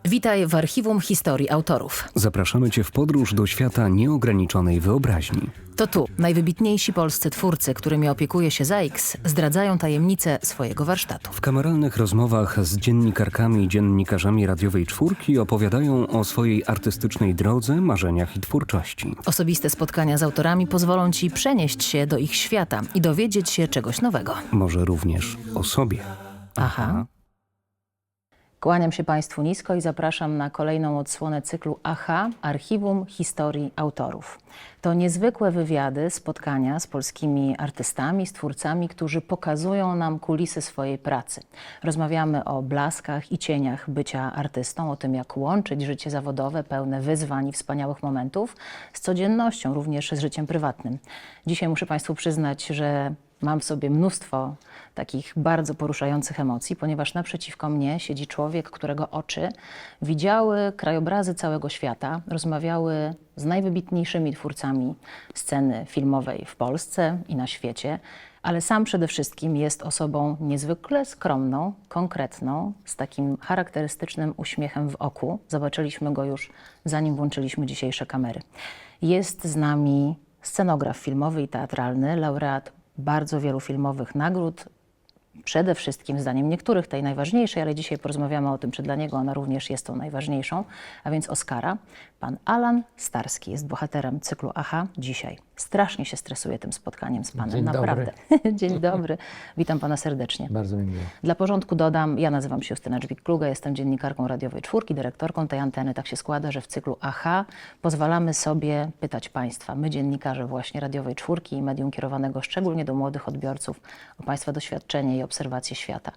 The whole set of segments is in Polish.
Witaj w Archiwum Historii Autorów. Zapraszamy Cię w podróż do świata nieograniczonej wyobraźni. To tu najwybitniejsi polscy twórcy, którymi opiekuje się ZAIKS, zdradzają tajemnice swojego warsztatu. W kameralnych rozmowach z dziennikarkami i dziennikarzami radiowej czwórki opowiadają o swojej artystycznej drodze, marzeniach i twórczości. Osobiste spotkania z autorami pozwolą Ci przenieść się do ich świata i dowiedzieć się czegoś nowego. Może również o sobie. Aha. Kłaniam się Państwu nisko i zapraszam na kolejną odsłonę cyklu AHA – Archiwum Historii Autorów. To niezwykłe wywiady, spotkania z polskimi artystami, z twórcami, którzy pokazują nam kulisy swojej pracy. Rozmawiamy o blaskach i cieniach bycia artystą, o tym, jak łączyć życie zawodowe pełne wyzwań i wspaniałych momentów z codziennością, również z życiem prywatnym. Dzisiaj muszę Państwu przyznać, że mam w sobie mnóstwo takich bardzo poruszających emocji, ponieważ naprzeciwko mnie siedzi człowiek, którego oczy widziały krajobrazy całego świata, rozmawiały z najwybitniejszymi twórcami sceny filmowej w Polsce i na świecie, ale sam przede wszystkim jest osobą niezwykle skromną, konkretną, z takim charakterystycznym uśmiechem w oku. Zobaczyliśmy go już, zanim włączyliśmy dzisiejsze kamery. Jest z nami scenograf filmowy i teatralny, laureat bardzo wielu filmowych nagród, przede wszystkim zdaniem niektórych tej najważniejszej, ale dzisiaj porozmawiamy o tym, czy dla niego ona również jest tą najważniejszą, a więc Oscara. Pan Alan Starski jest bohaterem cyklu AHA dzisiaj. Strasznie się stresuję tym spotkaniem z Panem, Dzień naprawdę. Dzień dobry, witam Pana serdecznie. Bardzo mi miło. Dla porządku dodam, ja nazywam się Justyna Dżwik-Kluga, jestem dziennikarką radiowej czwórki, dyrektorką tej anteny. Tak się składa, że w cyklu AHA pozwalamy sobie pytać Państwa, my dziennikarze właśnie radiowej czwórki i medium kierowanego szczególnie do młodych odbiorców, o Państwa doświadczenie i obserwacje świata.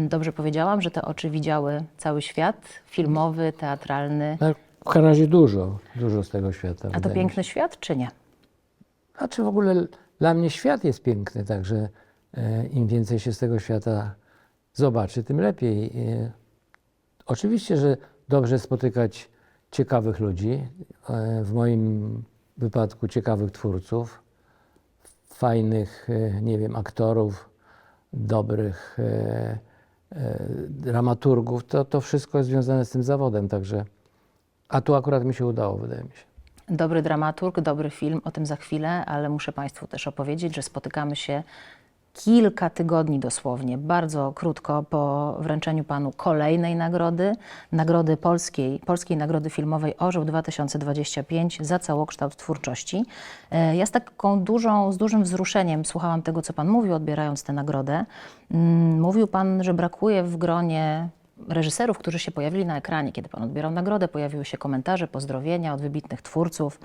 Dobrze powiedziałam, że te oczy widziały cały świat filmowy, teatralny. No, w każdym razie dużo z tego świata. A to piękny świat, czy nie? Znaczy w ogóle dla mnie świat jest piękny, także im więcej się z tego świata zobaczy, tym lepiej. Oczywiście, że dobrze spotykać ciekawych ludzi, w moim wypadku ciekawych twórców, fajnych, nie wiem, aktorów, dobrych dramaturgów, to wszystko jest związane z tym zawodem, także, a tu akurat mi się udało, wydaje mi się. Dobry dramaturg, dobry film, o tym za chwilę, ale muszę Państwu też opowiedzieć, że spotykamy się kilka tygodni dosłownie, bardzo krótko po wręczeniu Panu kolejnej nagrody Polskiej Nagrody Filmowej Orzeł 2025 za całokształt twórczości. Ja z dużym wzruszeniem słuchałam tego, co Pan mówił, odbierając tę nagrodę. Mówił Pan, że brakuje w gronie reżyserów, którzy się pojawili na ekranie, kiedy Pan odbierał nagrodę, pojawiły się komentarze, pozdrowienia od wybitnych twórców,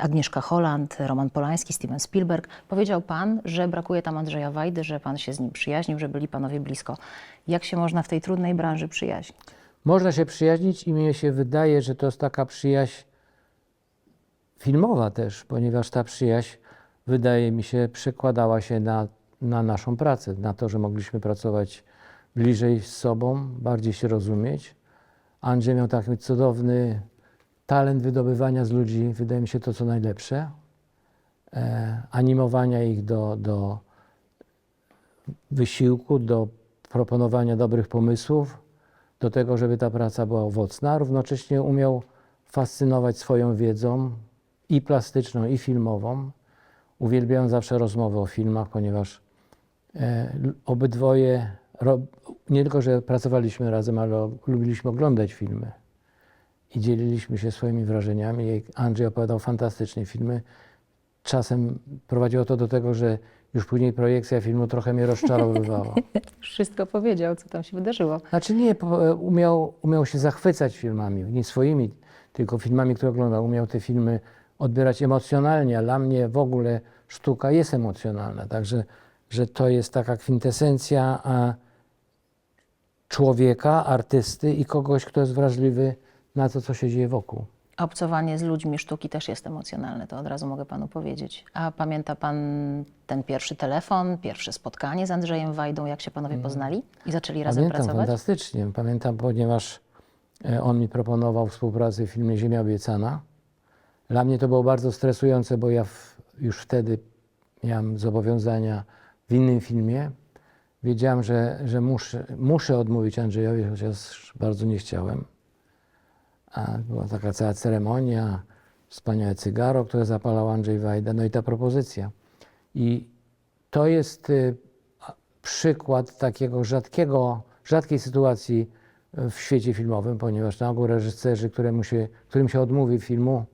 Agnieszka Holland, Roman Polański, Steven Spielberg. Powiedział Pan, że brakuje tam Andrzeja Wajdy, że Pan się z nim przyjaźnił, że byli Panowie blisko. Jak się można w tej trudnej branży przyjaźnić? Można się przyjaźnić i mnie się wydaje, że to jest taka przyjaźń filmowa też, ponieważ ta przyjaźń, wydaje mi się, przekładała się na naszą pracę, na to, że mogliśmy pracować bliżej z sobą, bardziej się rozumieć. Andrzej miał taki cudowny talent wydobywania z ludzi, wydaje mi się, to co najlepsze, animowania ich do wysiłku, do proponowania dobrych pomysłów, do tego, żeby ta praca była owocna. Równocześnie umiał fascynować swoją wiedzą i plastyczną, i filmową. Uwielbiałem zawsze rozmowy o filmach, ponieważ obydwoje nie tylko, że pracowaliśmy razem, ale lubiliśmy oglądać filmy i dzieliliśmy się swoimi wrażeniami. Andrzej opowiadał fantastycznie filmy. Czasem prowadziło to do tego, że już później projekcja filmu trochę mnie rozczarowywała. Wszystko powiedział, co tam się wydarzyło. Znaczy nie, umiał się zachwycać filmami, nie swoimi, tylko filmami, które oglądał. Umiał te filmy odbierać emocjonalnie, a dla mnie w ogóle sztuka jest emocjonalna. Także że to jest taka kwintesencja człowieka, artysty i kogoś, kto jest wrażliwy na to, co się dzieje wokół. Obcowanie z ludźmi sztuki też jest emocjonalne, to od razu mogę Panu powiedzieć. A pamięta Pan ten pierwszy telefon, pierwsze spotkanie z Andrzejem Wajdą, jak się Panowie poznali i zaczęli razem Pamiętam pracować? fantastycznie. Pamiętam, ponieważ on mi proponował współpracę w filmie Ziemia obiecana. Dla mnie to było bardzo stresujące, bo ja już wtedy miałem zobowiązania w innym filmie. wiedziałem, że muszę odmówić Andrzejowi, chociaż bardzo nie chciałem. A była taka cała ceremonia, wspaniałe cygaro, które zapalał Andrzej Wajda, no i ta propozycja. I to jest przykład takiego rzadkiej sytuacji w świecie filmowym, ponieważ na ogół reżyserzy, którym się odmówi filmu,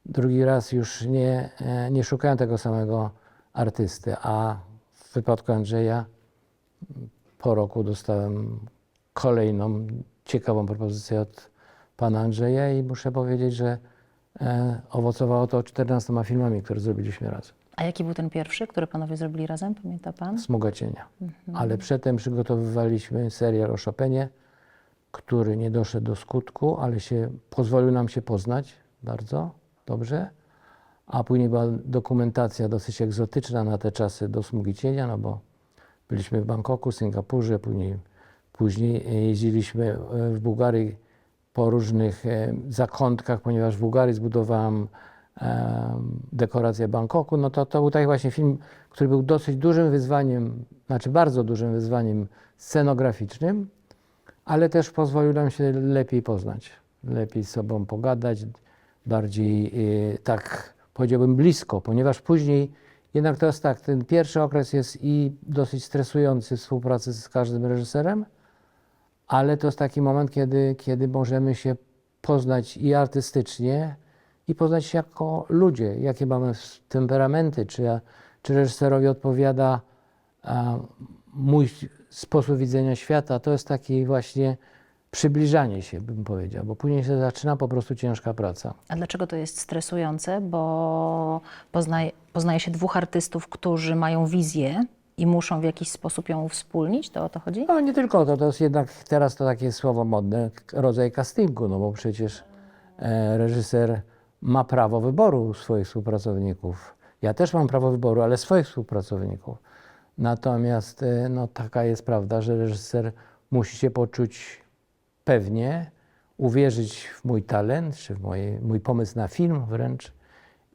drugi raz już nie szukają tego samego artysty, a w wypadku Andrzeja po roku dostałem kolejną ciekawą propozycję od pana Andrzeja i muszę powiedzieć, że owocowało to 14 filmami, które zrobiliśmy razem. A jaki był ten pierwszy, który panowie zrobili razem, pamięta pan? Smuga cienia. Ale przedtem przygotowywaliśmy serial o Chopinie, który nie doszedł do skutku, ale pozwolił nam się poznać bardzo dobrze. A później była dokumentacja dosyć egzotyczna na te czasy do Smugi cienia, no bo byliśmy w Bangkoku, Singapurze, później jeździliśmy w Bułgarii po różnych zakątkach, ponieważ w Bułgarii zbudowałem dekorację Bangkoku. No to był taki właśnie film, który był dosyć dużym wyzwaniem, znaczy bardzo dużym wyzwaniem scenograficznym, ale też pozwolił nam się lepiej poznać, lepiej z sobą pogadać, bardziej tak powiedziałbym blisko, ponieważ później jednak to jest tak, ten pierwszy okres jest i dosyć stresujący w współpracy z każdym reżyserem, ale to jest taki moment, kiedy możemy się poznać i artystycznie, i poznać się jako ludzie, jakie mamy temperamenty, czy reżyserowi odpowiada mój sposób widzenia świata. To jest takie właśnie przybliżanie się, bym powiedział, bo później się zaczyna po prostu ciężka praca. A dlaczego to jest stresujące? Bo poznaje się dwóch artystów, którzy mają wizję i muszą w jakiś sposób ją uwspólnić? To o to chodzi? No nie tylko to jest jednak teraz to takie słowo modne, rodzaj castingu, no bo przecież reżyser ma prawo wyboru swoich współpracowników. Ja też mam prawo wyboru, ale swoich współpracowników. Natomiast no, taka jest prawda, że reżyser musi się poczuć pewnie, uwierzyć w mój talent, czy w mój pomysł na film wręcz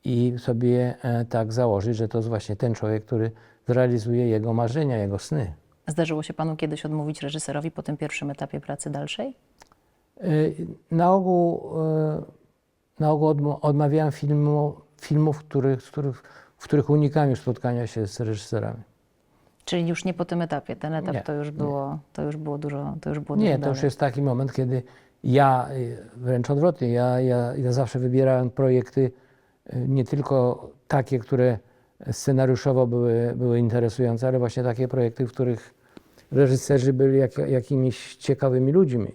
i sobie tak założyć, że to jest właśnie ten człowiek, który zrealizuje jego marzenia, jego sny. Zdarzyło się panu kiedyś odmówić reżyserowi po tym pierwszym etapie pracy dalszej? Na ogół odmawiałem filmów, w których unikałem już spotkania się z reżyserami. Czyli już nie po tym etapie. Ten etap Nie, to już było dużo Nie, to dalej. już jest taki moment, kiedy ja, wręcz odwrotnie, ja zawsze wybierałem projekty nie tylko takie, które scenariuszowo były interesujące, ale właśnie takie projekty, w których reżyserzy byli jakimiś ciekawymi ludźmi.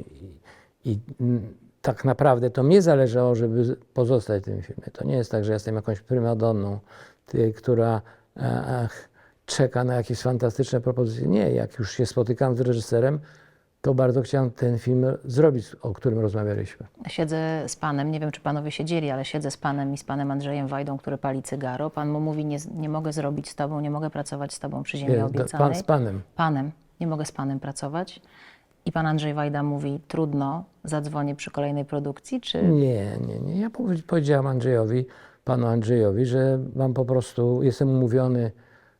I tak naprawdę to mnie zależało, żeby pozostać w tym filmie. To nie jest tak, że jestem jakąś prymadonną, która czeka na jakieś fantastyczne propozycje. Nie, jak już się spotykam z reżyserem, to bardzo chciałem ten film zrobić, o którym rozmawialiśmy. Siedzę z panem, nie wiem czy panowie siedzieli, ale siedzę z panem i z panem Andrzejem Wajdą, który pali cygaro. Pan mu mówi, nie mogę zrobić z tobą, nie mogę pracować z tobą przy ziemi obiecanej. Z panem. Panem, nie mogę z panem pracować. I pan Andrzej Wajda mówi, trudno, zadzwonię przy kolejnej produkcji, czy... Nie. Ja powiedziałem panu Andrzejowi, że mam po prostu, jestem umówiony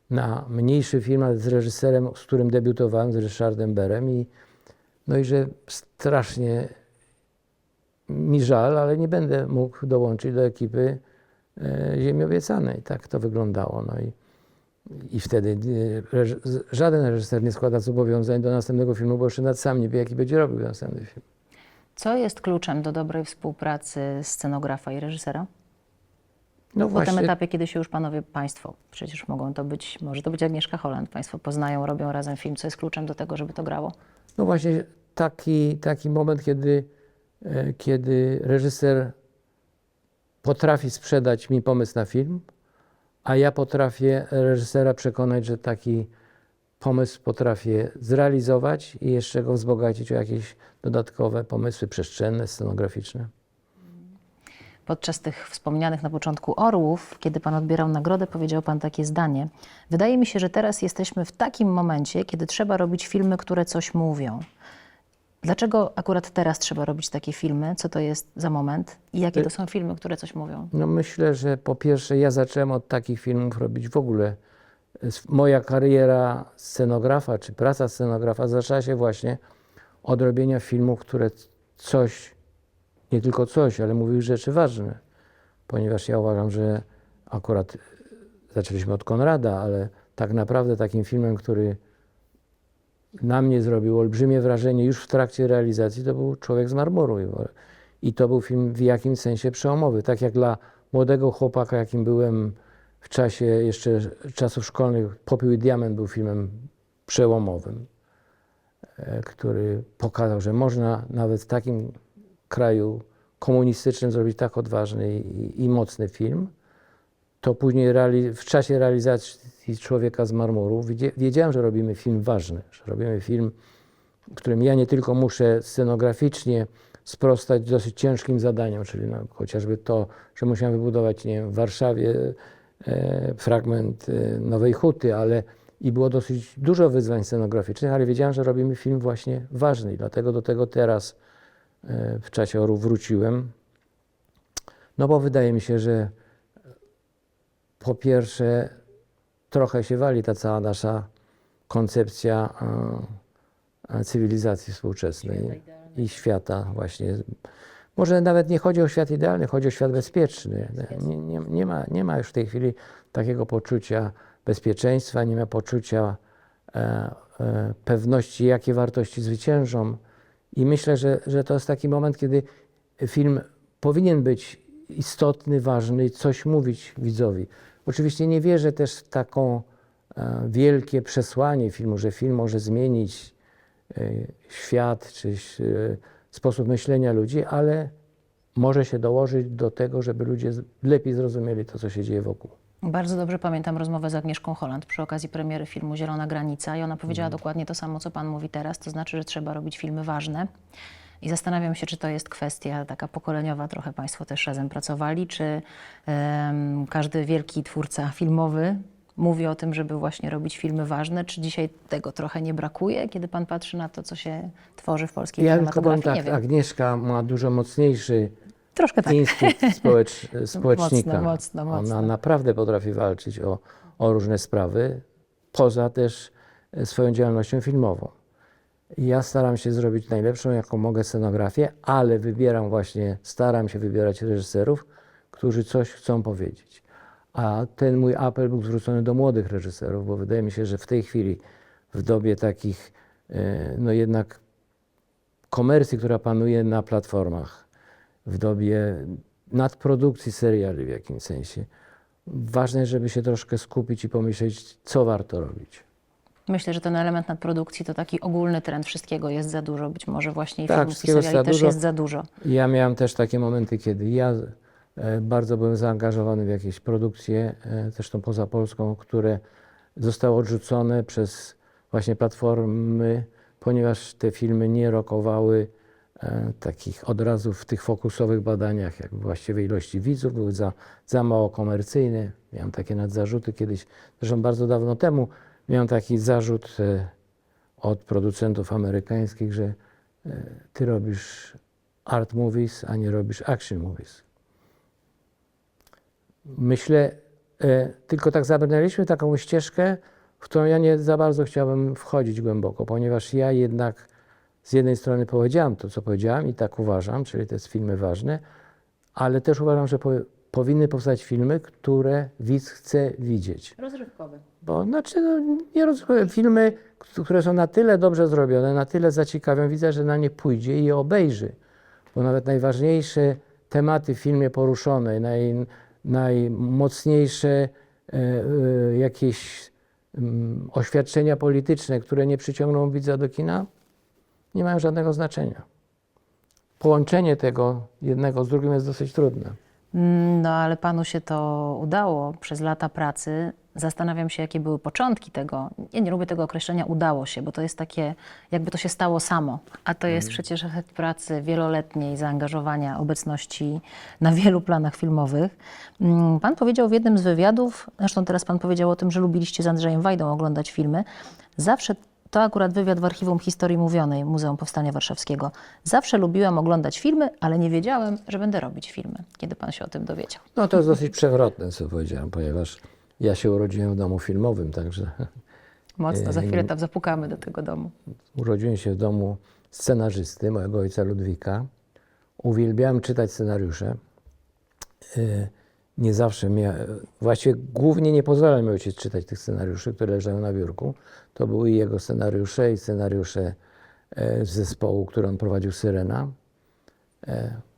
na mniejszy film, ale z reżyserem, z którym debiutowałem, z Ryszardem Berem i że strasznie mi żal, ale nie będę mógł dołączyć do ekipy Ziemi Obiecanej. Tak to wyglądało. No i wtedy żaden reżyser nie składa zobowiązań do następnego filmu, bo jeszcze nawet sam nie wie, jaki będzie robił następny film. Co jest kluczem do dobrej współpracy scenografa i reżysera? No Po tym etapie, kiedy się już państwo, przecież może to być Agnieszka Holland, państwo poznają, robią razem film, co jest kluczem do tego, żeby to grało? No właśnie taki moment, kiedy reżyser potrafi sprzedać mi pomysł na film, a ja potrafię reżysera przekonać, że taki pomysł potrafię zrealizować i jeszcze go wzbogacić o jakieś dodatkowe pomysły przestrzenne, scenograficzne. Podczas tych wspomnianych na początku Orłów, kiedy pan odbierał nagrodę, powiedział pan takie zdanie. Wydaje mi się, że teraz jesteśmy w takim momencie, kiedy trzeba robić filmy, które coś mówią. Dlaczego akurat teraz trzeba robić takie filmy? Co to jest za moment? I jakie to są filmy, które coś mówią? No myślę, że po pierwsze ja zacząłem od takich filmów robić w ogóle Moja kariera scenografa, czy praca scenografa zaczęła się właśnie od robienia filmów, które coś, nie tylko coś, ale mówiły rzeczy ważne. Ponieważ ja uważam, że akurat zaczęliśmy od Konrada, ale tak naprawdę takim filmem, który na mnie zrobił olbrzymie wrażenie już w trakcie realizacji, to był Człowiek z marmuru. I to był film w jakimś sensie przełomowy. Tak jak dla młodego chłopaka, jakim byłem w czasie jeszcze czasów szkolnych, Popiół i Diament był filmem przełomowym, który pokazał, że można nawet w takim kraju komunistycznym zrobić tak odważny i mocny film. To później w czasie realizacji Człowieka z marmuru wiedziałem, że robimy film ważny, że robimy film, w którym ja nie tylko muszę scenograficznie sprostać dosyć ciężkim zadaniom, czyli no, chociażby to, że musiałem wybudować, nie wiem, w Warszawie fragment Nowej Huty, ale i było dosyć dużo wyzwań scenograficznych, ale wiedziałem, że robimy film właśnie ważny i dlatego do tego teraz w czasie Orłów wróciłem. No bo wydaje mi się, że po pierwsze trochę się wali ta cała nasza koncepcja cywilizacji współczesnej i świata właśnie. Może nawet nie chodzi o świat idealny, chodzi o świat bezpieczny. Nie ma już w tej chwili takiego poczucia bezpieczeństwa, nie ma poczucia pewności, jakie wartości zwyciężą. I myślę, że to jest taki moment, kiedy film powinien być istotny, ważny i coś mówić widzowi. Oczywiście nie wierzę też w taką wielkie przesłanie filmu, że film może zmienić świat czy sposób myślenia ludzi, ale może się dołożyć do tego, żeby ludzie lepiej zrozumieli to, co się dzieje wokół. Bardzo dobrze pamiętam rozmowę z Agnieszką Holland przy okazji premiery filmu Zielona granica i ona powiedziała dokładnie to samo, co pan mówi teraz, to znaczy, że trzeba robić filmy ważne. I zastanawiam się, czy to jest kwestia taka pokoleniowa, trochę państwo też razem pracowali, czy każdy wielki twórca filmowy mówi o tym, żeby właśnie robić filmy ważne, czy dzisiaj tego trochę nie brakuje, kiedy pan patrzy na to, co się tworzy w polskiej Ja tylko powiem kinematografii? tak, Agnieszka ma dużo mocniejszy Troszkę tak. instynkt społecznika. Mocno. Ona naprawdę potrafi walczyć o różne sprawy, poza też swoją działalnością filmową. Ja staram się zrobić najlepszą, jaką mogę scenografię, ale staram się wybierać reżyserów, którzy coś chcą powiedzieć. A ten mój apel był zwrócony do młodych reżyserów, bo wydaje mi się, że w tej chwili, w dobie takich, no jednak komercji, która panuje na platformach, w dobie nadprodukcji seriali w jakimś sensie, ważne jest, żeby się troszkę skupić i pomyśleć, co warto robić. Myślę, że ten element nadprodukcji to taki ogólny trend. Wszystkiego jest za dużo. Być może właśnie i Tak, filmów i wszystkiego jest seriali za też dużo. jest za dużo. Ja miałem też takie momenty, kiedy ja bardzo byłem zaangażowany w jakieś produkcje, zresztą poza Polską, które zostały odrzucone przez właśnie platformy, ponieważ te filmy nie rokowały takich od razu w tych fokusowych badaniach, jak właściwej ilości widzów, były za mało komercyjne. Miałem takie nadzarzuty kiedyś, zresztą bardzo dawno temu miałem taki zarzut od producentów amerykańskich, że ty robisz art movies, a nie robisz action movies. Myślę, tylko tak zabrnęliśmy taką ścieżkę, w którą ja nie za bardzo chciałbym wchodzić głęboko, ponieważ ja jednak z jednej strony powiedziałem to, co powiedziałem i tak uważam, czyli te filmy ważne, ale też uważam, że powinny powstać filmy, które widz chce widzieć. Rozrywkowy. Bo nie rozumiem, filmy, które są na tyle dobrze zrobione, na tyle zaciekawią widza, że na nie pójdzie i je obejrzy. Bo nawet najważniejsze tematy w filmie poruszone, najmocniejsze jakieś oświadczenia polityczne, które nie przyciągną widza do kina, nie mają żadnego znaczenia. Połączenie tego jednego z drugim jest dosyć trudne. No ale panu się to udało przez lata pracy. Zastanawiam się, jakie były początki tego. Ja nie lubię tego określenia udało się, bo to jest takie, jakby to się stało samo. A to jest przecież efekt pracy wieloletniej, zaangażowania, obecności na wielu planach filmowych. Pan powiedział w jednym z wywiadów, zresztą teraz pan powiedział o tym, że lubiliście z Andrzejem Wajdą oglądać filmy. Zawsze, to akurat wywiad w Archiwum Historii Mówionej Muzeum Powstania Warszawskiego. Zawsze lubiłem oglądać filmy, ale nie wiedziałem, że będę robić filmy. Kiedy pan się o tym dowiedział? No to jest dosyć przewrotne, co powiedziałem, ponieważ Ja się urodziłem w domu filmowym, także Mocno, za chwilę tam zapukamy do tego domu. urodziłem się w domu scenarzysty, mojego ojca Ludwika. Uwielbiałem czytać scenariusze. Nie zawsze właściwie głównie nie pozwalał mi ojciec czytać tych scenariuszy, które leżały na biurku. To były i jego scenariusze i scenariusze z zespołu, który on prowadził, Syrena.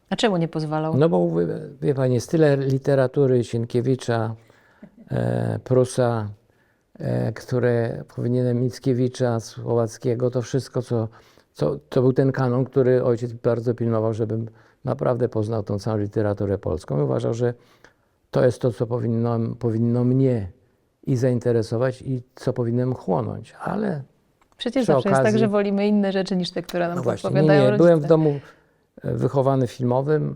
A czemu nie pozwalał? No bo wie pani, jest tyle literatury Sienkiewicza, Prusa, które powinienem, Mickiewicza, Słowackiego, to wszystko, to był ten kanon, który ojciec bardzo pilnował, żebym naprawdę poznał tą całą literaturę polską i uważał, że to jest to, co powinno mnie i zainteresować i co powinienem chłonąć, ale Przecież przy zawsze jest tak, okazji- że wolimy inne rzeczy niż te, które nam no właśnie, podpowiadają rodzice. byłem w domu wychowany filmowym,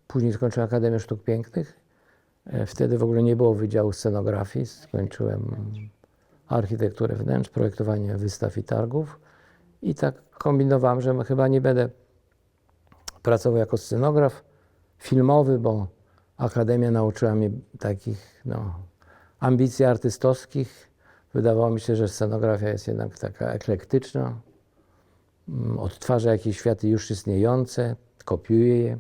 później skończyłem Akademię Sztuk Pięknych. Wtedy w ogóle nie było Wydziału Scenografii, skończyłem architekturę wnętrz, projektowanie wystaw i targów i tak kombinowałem, że chyba nie będę pracował jako scenograf filmowy, bo Akademia nauczyła mnie takich ambicji artystowskich. Wydawało mi się, że scenografia jest jednak taka eklektyczna, odtwarza jakieś światy już istniejące, kopiuje je.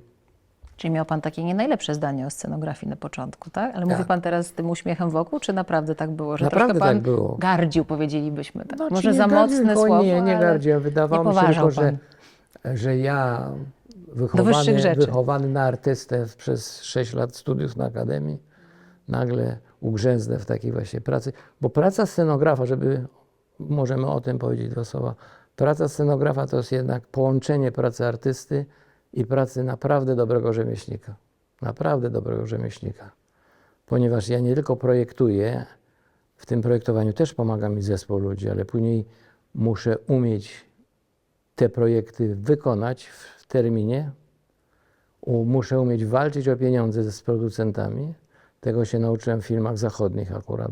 Czyli miał pan takie nie najlepsze zdanie o scenografii na początku, tak? Ale mówi Tak. pan teraz z tym uśmiechem wokół, czy naprawdę tak było? Że Naprawdę troszkę pan tak było. gardził, powiedzielibyśmy. Tak? No, Może czy za nie gardziłem, mocne tylko słowo, nie ale gardziłem. Wydawało mi się poważał tylko, że ja wyższych rzeczy. wychowany na artystę przez 6 lat studiów na Akademii, nagle ugrzęznę w takiej właśnie pracy. Bo praca scenografa, możemy o tym powiedzieć 2 słowa, praca scenografa to jest jednak połączenie pracy artysty i pracy naprawdę dobrego rzemieślnika. Naprawdę dobrego rzemieślnika. Ponieważ ja nie tylko projektuję, w tym projektowaniu też pomaga mi zespół ludzi, ale później muszę umieć te projekty wykonać w terminie. Muszę umieć walczyć o pieniądze z producentami. Tego się nauczyłem w filmach zachodnich akurat,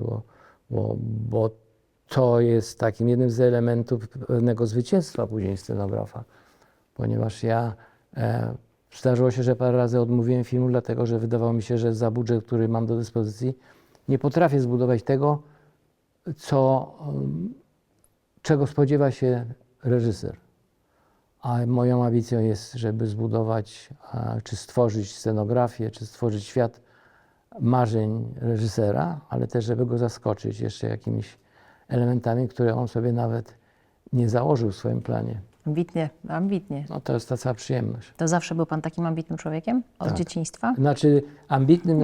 bo to jest takim jednym z elementów pewnego zwycięstwa później scenografa. Ponieważ zdarzyło się, że parę razy odmówiłem filmu, dlatego że wydawało mi się, że za budżet, który mam do dyspozycji, nie potrafię zbudować tego, czego spodziewa się reżyser. A moją ambicją jest, żeby zbudować, czy stworzyć scenografię, czy stworzyć świat marzeń reżysera, ale też, żeby go zaskoczyć jeszcze jakimiś elementami, które on sobie nawet nie założył w swoim planie. Ambitnie, ambitnie. No to jest ta cała przyjemność. To zawsze był pan takim ambitnym człowiekiem? Od Tak. dzieciństwa? Znaczy ambitnym,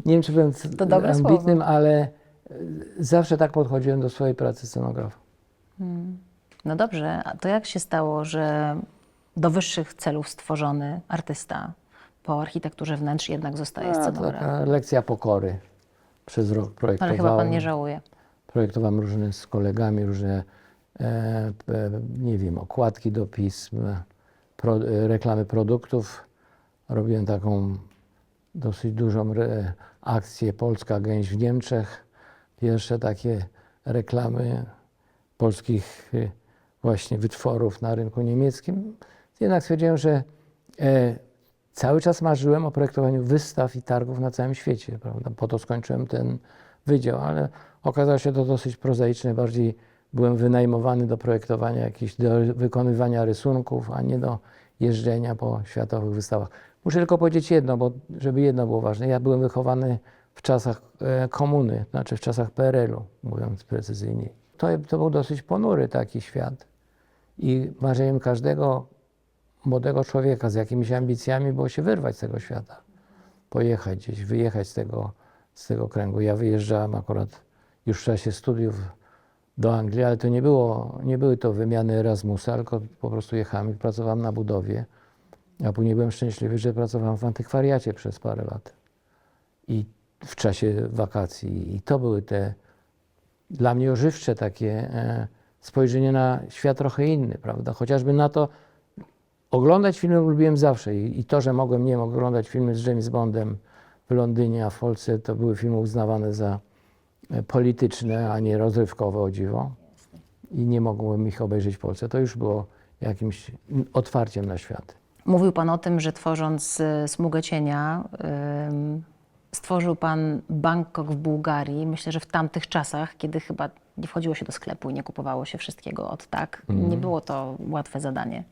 nie wiem czy powiem To dobre ambitnym, słowo. ale zawsze tak podchodziłem do swojej pracy scenografa. No dobrze, a to jak się stało, że do wyższych celów stworzony artysta po architekturze wnętrz jednak zostaje scenografem? Taka lekcja pokory. Przez rok projektowałem. Ale chyba pan nie żałuje. Projektowałem różne z kolegami, różne nie wiem, okładki do pism, reklamy produktów. Robiłem taką dosyć dużą akcję Polska Gęś w Niemczech. Pierwsze takie reklamy polskich właśnie wytworów na rynku niemieckim. Jednak stwierdziłem, że cały czas marzyłem o projektowaniu wystaw i targów na całym świecie, prawda? Po to skończyłem ten wydział, ale okazało się to dosyć prozaiczne. Bardziej byłem wynajmowany do projektowania do wykonywania rysunków, a nie do jeżdżenia po światowych wystawach. Muszę tylko powiedzieć jedno, bo żeby jedno było ważne. Ja byłem wychowany w czasach komuny, znaczy w czasach PRL-u, mówiąc precyzyjniej. To był dosyć ponury taki świat i marzeniem każdego młodego człowieka z jakimiś ambicjami było się wyrwać z tego świata, pojechać gdzieś, wyjechać z tego kręgu. Ja wyjeżdżałem akurat już w czasie studiów do Anglii, ale to nie były to wymiany Erasmusa, tylko po prostu jechałem i pracowałem na budowie. A później byłem szczęśliwy, że pracowałem w antykwariacie przez parę lat i w czasie wakacji. I to były te dla mnie ożywcze takie spojrzenie na świat trochę inny, prawda? Chociażby na to, oglądać filmy lubiłem zawsze i to, że mogłem nie oglądać filmy z James Bondem w Londynie, a w Polsce to były filmy uznawane za polityczne, a nie rozrywkowe, o dziwo. I nie mogłem ich obejrzeć w Polsce. To już było jakimś otwarciem na świat. Mówił pan o tym, że tworząc Smugę cienia Stworzył Pan Bangkok w Bułgarii. Myślę, że w tamtych czasach, kiedy chyba nie wchodziło się do sklepu i nie kupowało się wszystkiego od tak, nie było to łatwe zadanie.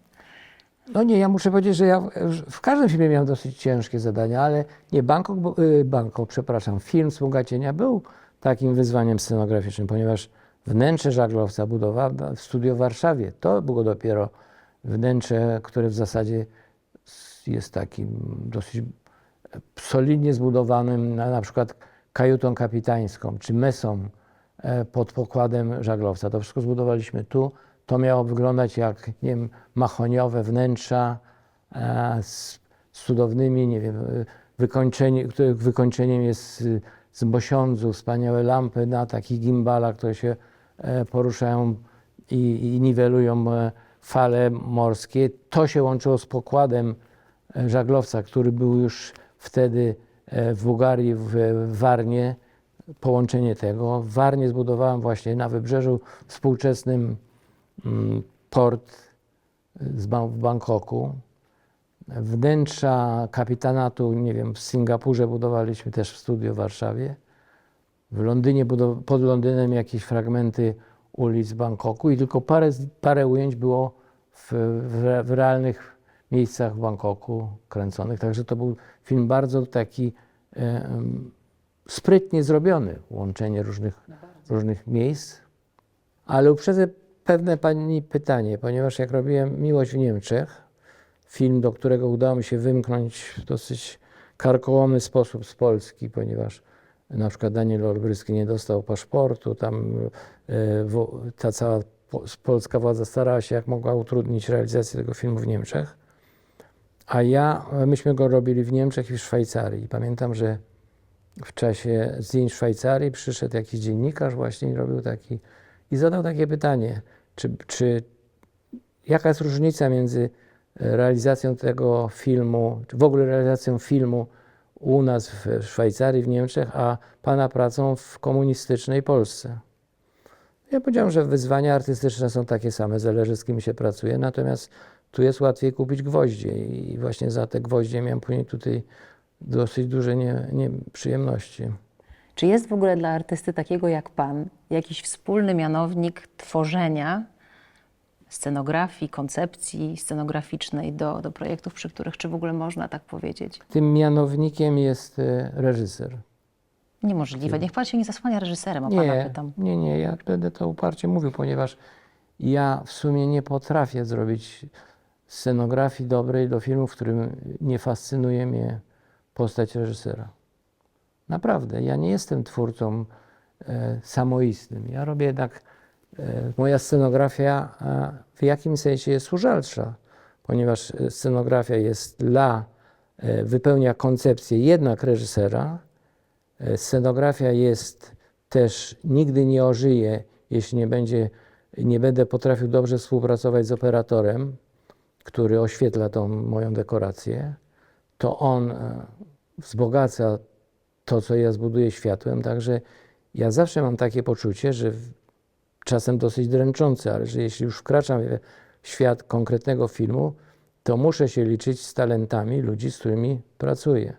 No nie, ja muszę powiedzieć, że ja w każdym filmie miałem dosyć ciężkie zadania, ale nie, film Sługa Cienia był takim wyzwaniem scenograficznym, ponieważ wnętrze żaglowca budowa w studio w Warszawie, to było dopiero wnętrze, które w zasadzie jest takim dosyć solidnie zbudowanym, na przykład kajutą kapitańską, czy mesą pod pokładem żaglowca. To wszystko zbudowaliśmy tu. To miało wyglądać jak, nie wiem, mahoniowe wnętrza z cudownymi, nie wiem, których wykończeniem jest z mosiądzu wspaniałe lampy na takich gimbalach, które się poruszają i niwelują fale morskie. To się łączyło z pokładem żaglowca, który był już wtedy w Bułgarii, w Warnie. Połączenie tego. W Warnie zbudowałem właśnie na wybrzeżu współczesnym port w Bangkoku. Wnętrza kapitanatu, nie wiem, w Singapurze budowaliśmy też w studiu w Warszawie. W Londynie, pod Londynem jakieś fragmenty ulic Bangkoku i tylko parę ujęć było w realnych miejscach w Bangkoku kręconych. Także to był film bardzo taki sprytnie zrobiony, łączenie różnych miejsc. Ale uprzedzę pewne Pani pytanie, ponieważ jak robiłem Miłość w Niemczech, film, do którego udało mi się wymknąć w dosyć karkołomny sposób z Polski, ponieważ na przykład Daniel Olbryski nie dostał paszportu, tam ta cała polska władza starała się jak mogła utrudnić realizację tego filmu w Niemczech. Myśmy go robili w Niemczech i w Szwajcarii. I pamiętam, że w czasie zdjęć w Szwajcarii przyszedł jakiś dziennikarz właśnie i robił i zadał takie pytanie, jaka jest różnica między realizacją tego filmu, czy w ogóle realizacją filmu u nas w Szwajcarii, w Niemczech, a Pana pracą w komunistycznej Polsce. Ja powiedziałem, że wyzwania artystyczne są takie same, zależy z kim się pracuje, natomiast tu jest łatwiej kupić gwoździe i właśnie za te gwoździe miałem później tutaj dosyć duże nieprzyjemności. Czy jest w ogóle dla artysty takiego jak Pan jakiś wspólny mianownik tworzenia scenografii, koncepcji scenograficznej do projektów, przy których, czy w ogóle można tak powiedzieć? Tym mianownikiem jest reżyser. Niemożliwe. Niech Pan się nie zasłania reżyserem, o Pana pytam. Nie, ja będę to uparcie mówił, ponieważ ja w sumie nie potrafię zrobić scenografii dobrej do filmu, w którym nie fascynuje mnie postać reżysera. Naprawdę, ja nie jestem twórcą samoistnym. Ja robię jednak, moja scenografia w jakimś sensie jest służalcza, ponieważ scenografia jest wypełnia koncepcję jednak reżysera. Scenografia jest też, nigdy nie ożyje, jeśli nie będę potrafił dobrze współpracować z operatorem, który oświetla tą moją dekorację, to on wzbogaca to, co ja zbuduję światłem. Także ja zawsze mam takie poczucie, że czasem dosyć dręczące, ale że jeśli już wkraczam w świat konkretnego filmu, to muszę się liczyć z talentami ludzi, z którymi pracuję.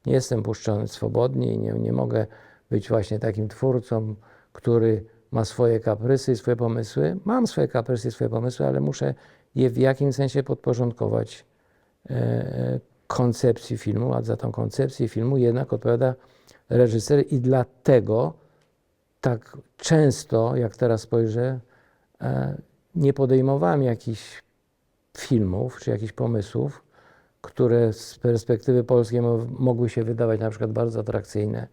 Nie jestem puszczony swobodnie i nie mogę być właśnie takim twórcą, który ma swoje kaprysy i swoje pomysły. Mam swoje kaprysy i swoje pomysły, ale muszę je w jakimś sensie podporządkować koncepcji filmu, a za tą koncepcję filmu jednak odpowiada reżyser i dlatego tak często, jak teraz spojrzę, nie podejmowałem jakichś filmów czy jakichś pomysłów, które z perspektywy polskiej mogły się wydawać na przykład bardzo atrakcyjne,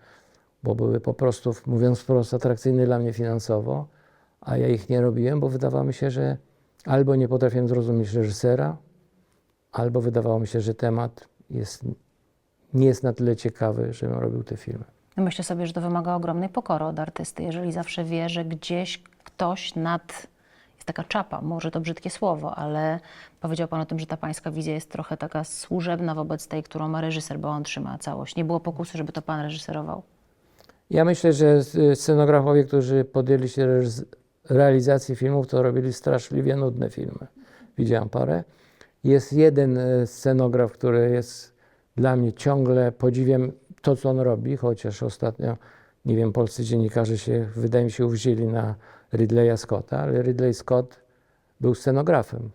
bo były po prostu, mówiąc wprost, atrakcyjne dla mnie finansowo, a ja ich nie robiłem, bo wydawało mi się, że albo nie potrafiłem zrozumieć reżysera, albo wydawało mi się, że temat nie jest na tyle ciekawy, żebym robił te filmy. Myślę sobie, że to wymaga ogromnej pokory od artysty, jeżeli zawsze wie, że gdzieś ktoś jest taka czapa, może to brzydkie słowo, ale powiedział Pan o tym, że ta Pańska wizja jest trochę taka służebna wobec tej, którą ma reżyser, bo on trzyma całość. Nie było pokusy, żeby to Pan reżyserował? Ja myślę, że scenografowie, którzy podjęli się realizacji filmów, to robili straszliwie nudne filmy. Widziałem parę. Jest jeden scenograf, który jest dla mnie ciągle podziwiem. to, co on robi, chociaż ostatnio, nie wiem, polscy dziennikarze się, wydaje mi się, uwzięli na Ridleya Scotta, ale Ridley Scott był scenografem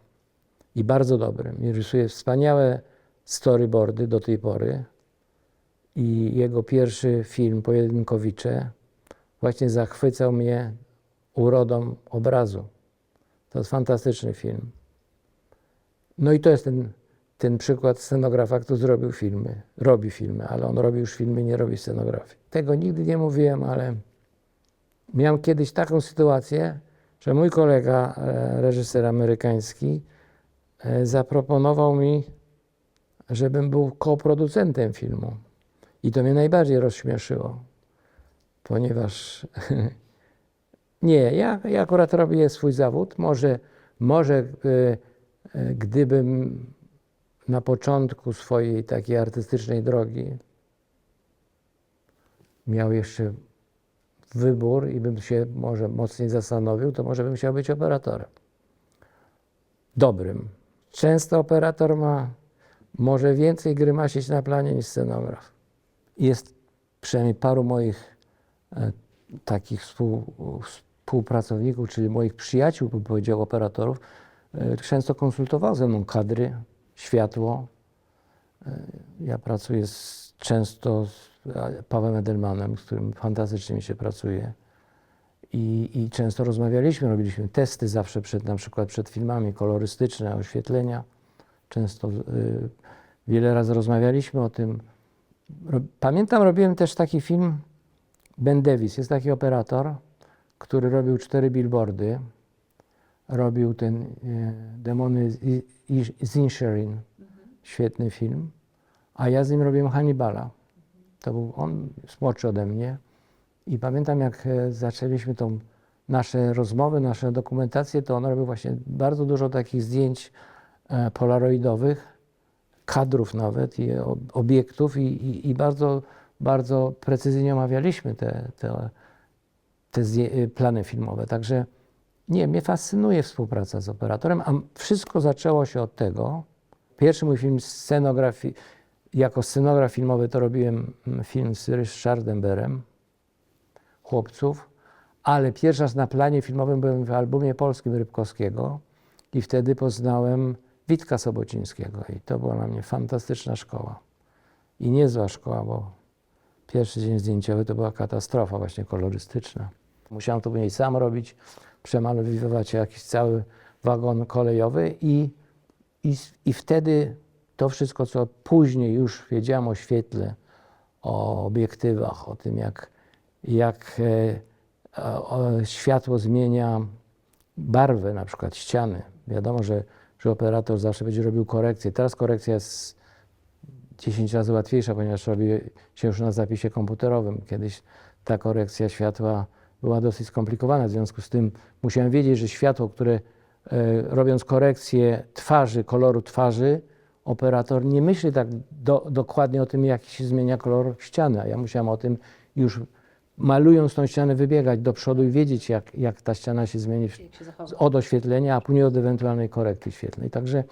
i bardzo dobrym. I rysuje wspaniałe storyboardy do tej pory. I jego pierwszy film, Pojedynkowicze, właśnie zachwycał mnie urodą obrazu. To jest fantastyczny film. No i to jest ten przykład scenografa, który zrobił filmy, robi filmy, ale on robi już filmy, nie robi scenografii. Tego nigdy nie mówiłem, ale miałem kiedyś taką sytuację, że mój kolega, reżyser amerykański, zaproponował mi, żebym był koproducentem filmu. I to mnie najbardziej rozśmieszyło, ponieważ nie, ja akurat robię swój zawód. Może gdybym na początku swojej takiej artystycznej drogi miał jeszcze wybór i bym się może mocniej zastanowił, to może bym chciał być operatorem. Dobrym. Często operator może więcej grymasić na planie niż scenograf. Jest przynajmniej paru moich takich współpracowników, czyli moich przyjaciół, bym powiedział, operatorów, często konsultował ze mną kadry, światło. Ja pracuję często z Pawłem Edelmanem, z którym fantastycznie mi się pracuje. I często rozmawialiśmy, robiliśmy testy zawsze na przykład przed filmami, kolorystyczne, oświetlenia. Często wiele razy rozmawialiśmy o tym. Pamiętam, robiłem też taki film, Ben Davis, jest taki operator, który robił 4 billboardy. Robił ten Demony z Inisherin, świetny film, a ja z nim robiłem Hannibala. To był on młodszy ode mnie i pamiętam, jak zaczęliśmy nasze rozmowy, nasze dokumentacje, to on robił właśnie bardzo dużo takich zdjęć polaroidowych, kadrów nawet i obiektów i bardzo, bardzo precyzyjnie omawialiśmy te plany filmowe. Także nie, mnie fascynuje współpraca z operatorem, a wszystko zaczęło się od tego. Pierwszy mój film jako scenograf filmowy to robiłem film z Ryszardem Berem, Chłopców, ale pierwszy raz na planie filmowym byłem w albumie polskim Rybkowskiego i wtedy poznałem Witka Sobocińskiego i to była dla mnie fantastyczna szkoła. I niezła szkoła, bo pierwszy dzień zdjęciowy to była katastrofa właśnie kolorystyczna. Musiałem to później sam robić, przemalowywać jakiś cały wagon kolejowy i wtedy to wszystko, co później już wiedziałem o świetle, o obiektywach, o tym, jak światło zmienia barwę, na przykład ściany. Wiadomo, że operator zawsze będzie robił korekcję. Teraz korekcja jest 10 razy łatwiejsza, ponieważ robi się już na zapisie komputerowym. Kiedyś ta korekcja światła była dosyć skomplikowana, w związku z tym musiałem wiedzieć, że światło, które robiąc korekcję twarzy, koloru twarzy, operator nie myśli tak dokładnie o tym, jak się zmienia kolor ściany, a ja musiałem o tym już malując tą ścianę wybiegać do przodu i wiedzieć, jak ta ściana się zmieni od oświetlenia, a później od ewentualnej korekty świetlnej. Także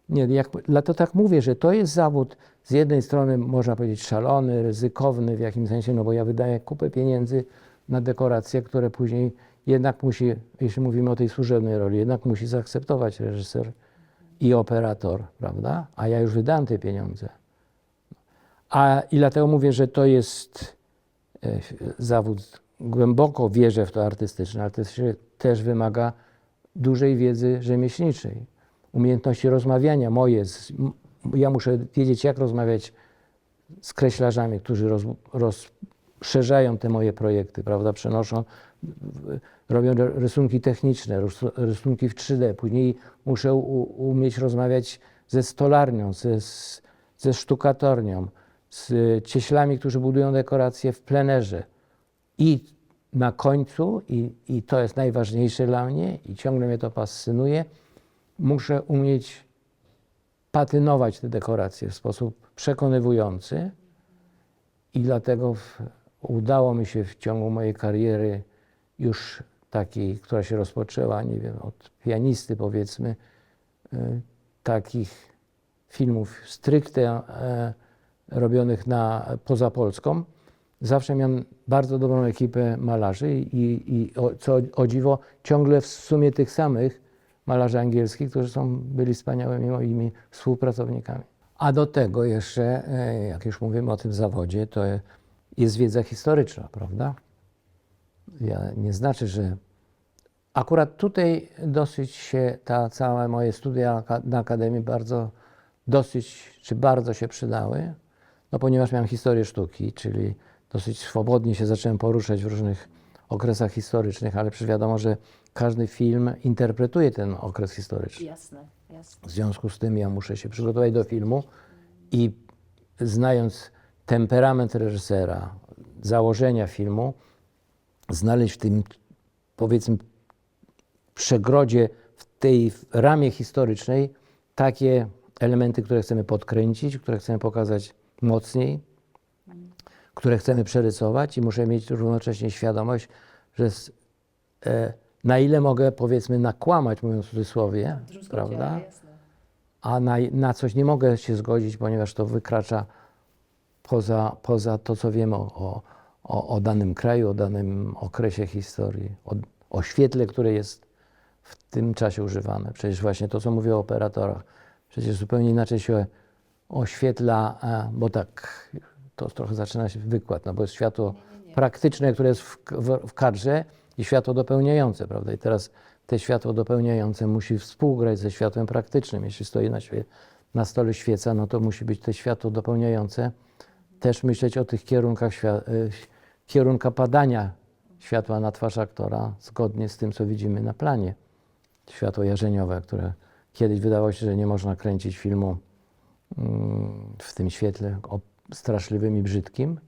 nie, dlatego tak mówię, że to jest zawód z jednej strony, można powiedzieć, szalony, ryzykowny w jakimś sensie, no bo ja wydaję kupę pieniędzy na dekoracje, które później jednak musi, jeśli mówimy o tej służebnej roli, jednak musi zaakceptować reżyser i operator, prawda? A ja już wydałem te pieniądze. I dlatego mówię, że to jest zawód, głęboko wierzę w to artystyczne, ale też wymaga dużej wiedzy rzemieślniczej, umiejętności rozmawiania moje. Ja muszę wiedzieć, jak rozmawiać z kreślarzami, którzy rozszerzają te moje projekty, prawda, robią rysunki techniczne, rysunki w 3D. Później muszę umieć rozmawiać ze stolarnią, ze sztukatornią, z cieślami, którzy budują dekoracje w plenerze. I na końcu, i to jest najważniejsze dla mnie i ciągle mnie to fascynuje, muszę umieć patynować te dekoracje w sposób przekonywujący i dlatego udało mi się w ciągu mojej kariery już takiej, która się rozpoczęła, nie wiem, od pianisty powiedzmy, takich filmów stricte robionych poza Polską, zawsze miałem bardzo dobrą ekipę malarzy i co o dziwo, ciągle w sumie tych samych malarzy angielskich, którzy byli wspaniałymi moimi współpracownikami. A do tego jeszcze, jak już mówimy o tym zawodzie, to jest wiedza historyczna, prawda? Nie znaczy, że akurat tutaj dosyć się całe moje studia na Akademii bardzo się przydały, no ponieważ miałem historię sztuki, czyli dosyć swobodnie się zacząłem poruszać w różnych okresach historycznych, ale przecież wiadomo, że każdy film interpretuje ten okres historyczny. Jasne, jasne. W związku z tym ja muszę się przygotować do filmu i znając temperament reżysera, założenia filmu, znaleźć w tym, powiedzmy, przegrodzie, w tej ramie historycznej takie elementy, które chcemy podkręcić, które chcemy pokazać mocniej, które chcemy przerysować i muszę mieć równocześnie świadomość, że na ile mogę, powiedzmy, nakłamać, mówiąc w cudzysłowie, prawda? A na coś nie mogę się zgodzić, ponieważ to wykracza poza to, co wiemy o danym kraju, o danym okresie historii, o świetle, które jest w tym czasie używane. Przecież właśnie to, co mówię o operatorach, przecież zupełnie inaczej się oświetla, bo tak, to trochę zaczyna się wykład, no bo jest światło praktyczne, które jest w kadrze i światło dopełniające, prawda? I teraz te światło dopełniające musi współgrać ze światłem praktycznym. Jeśli stoi na stole świeca, no to musi być te światło dopełniające. Też myśleć o tych kierunka padania światła na twarz aktora, zgodnie z tym, co widzimy na planie. Światło jarzeniowe, które kiedyś wydawało się, że nie można kręcić filmu w tym świetle straszliwym i brzydkim,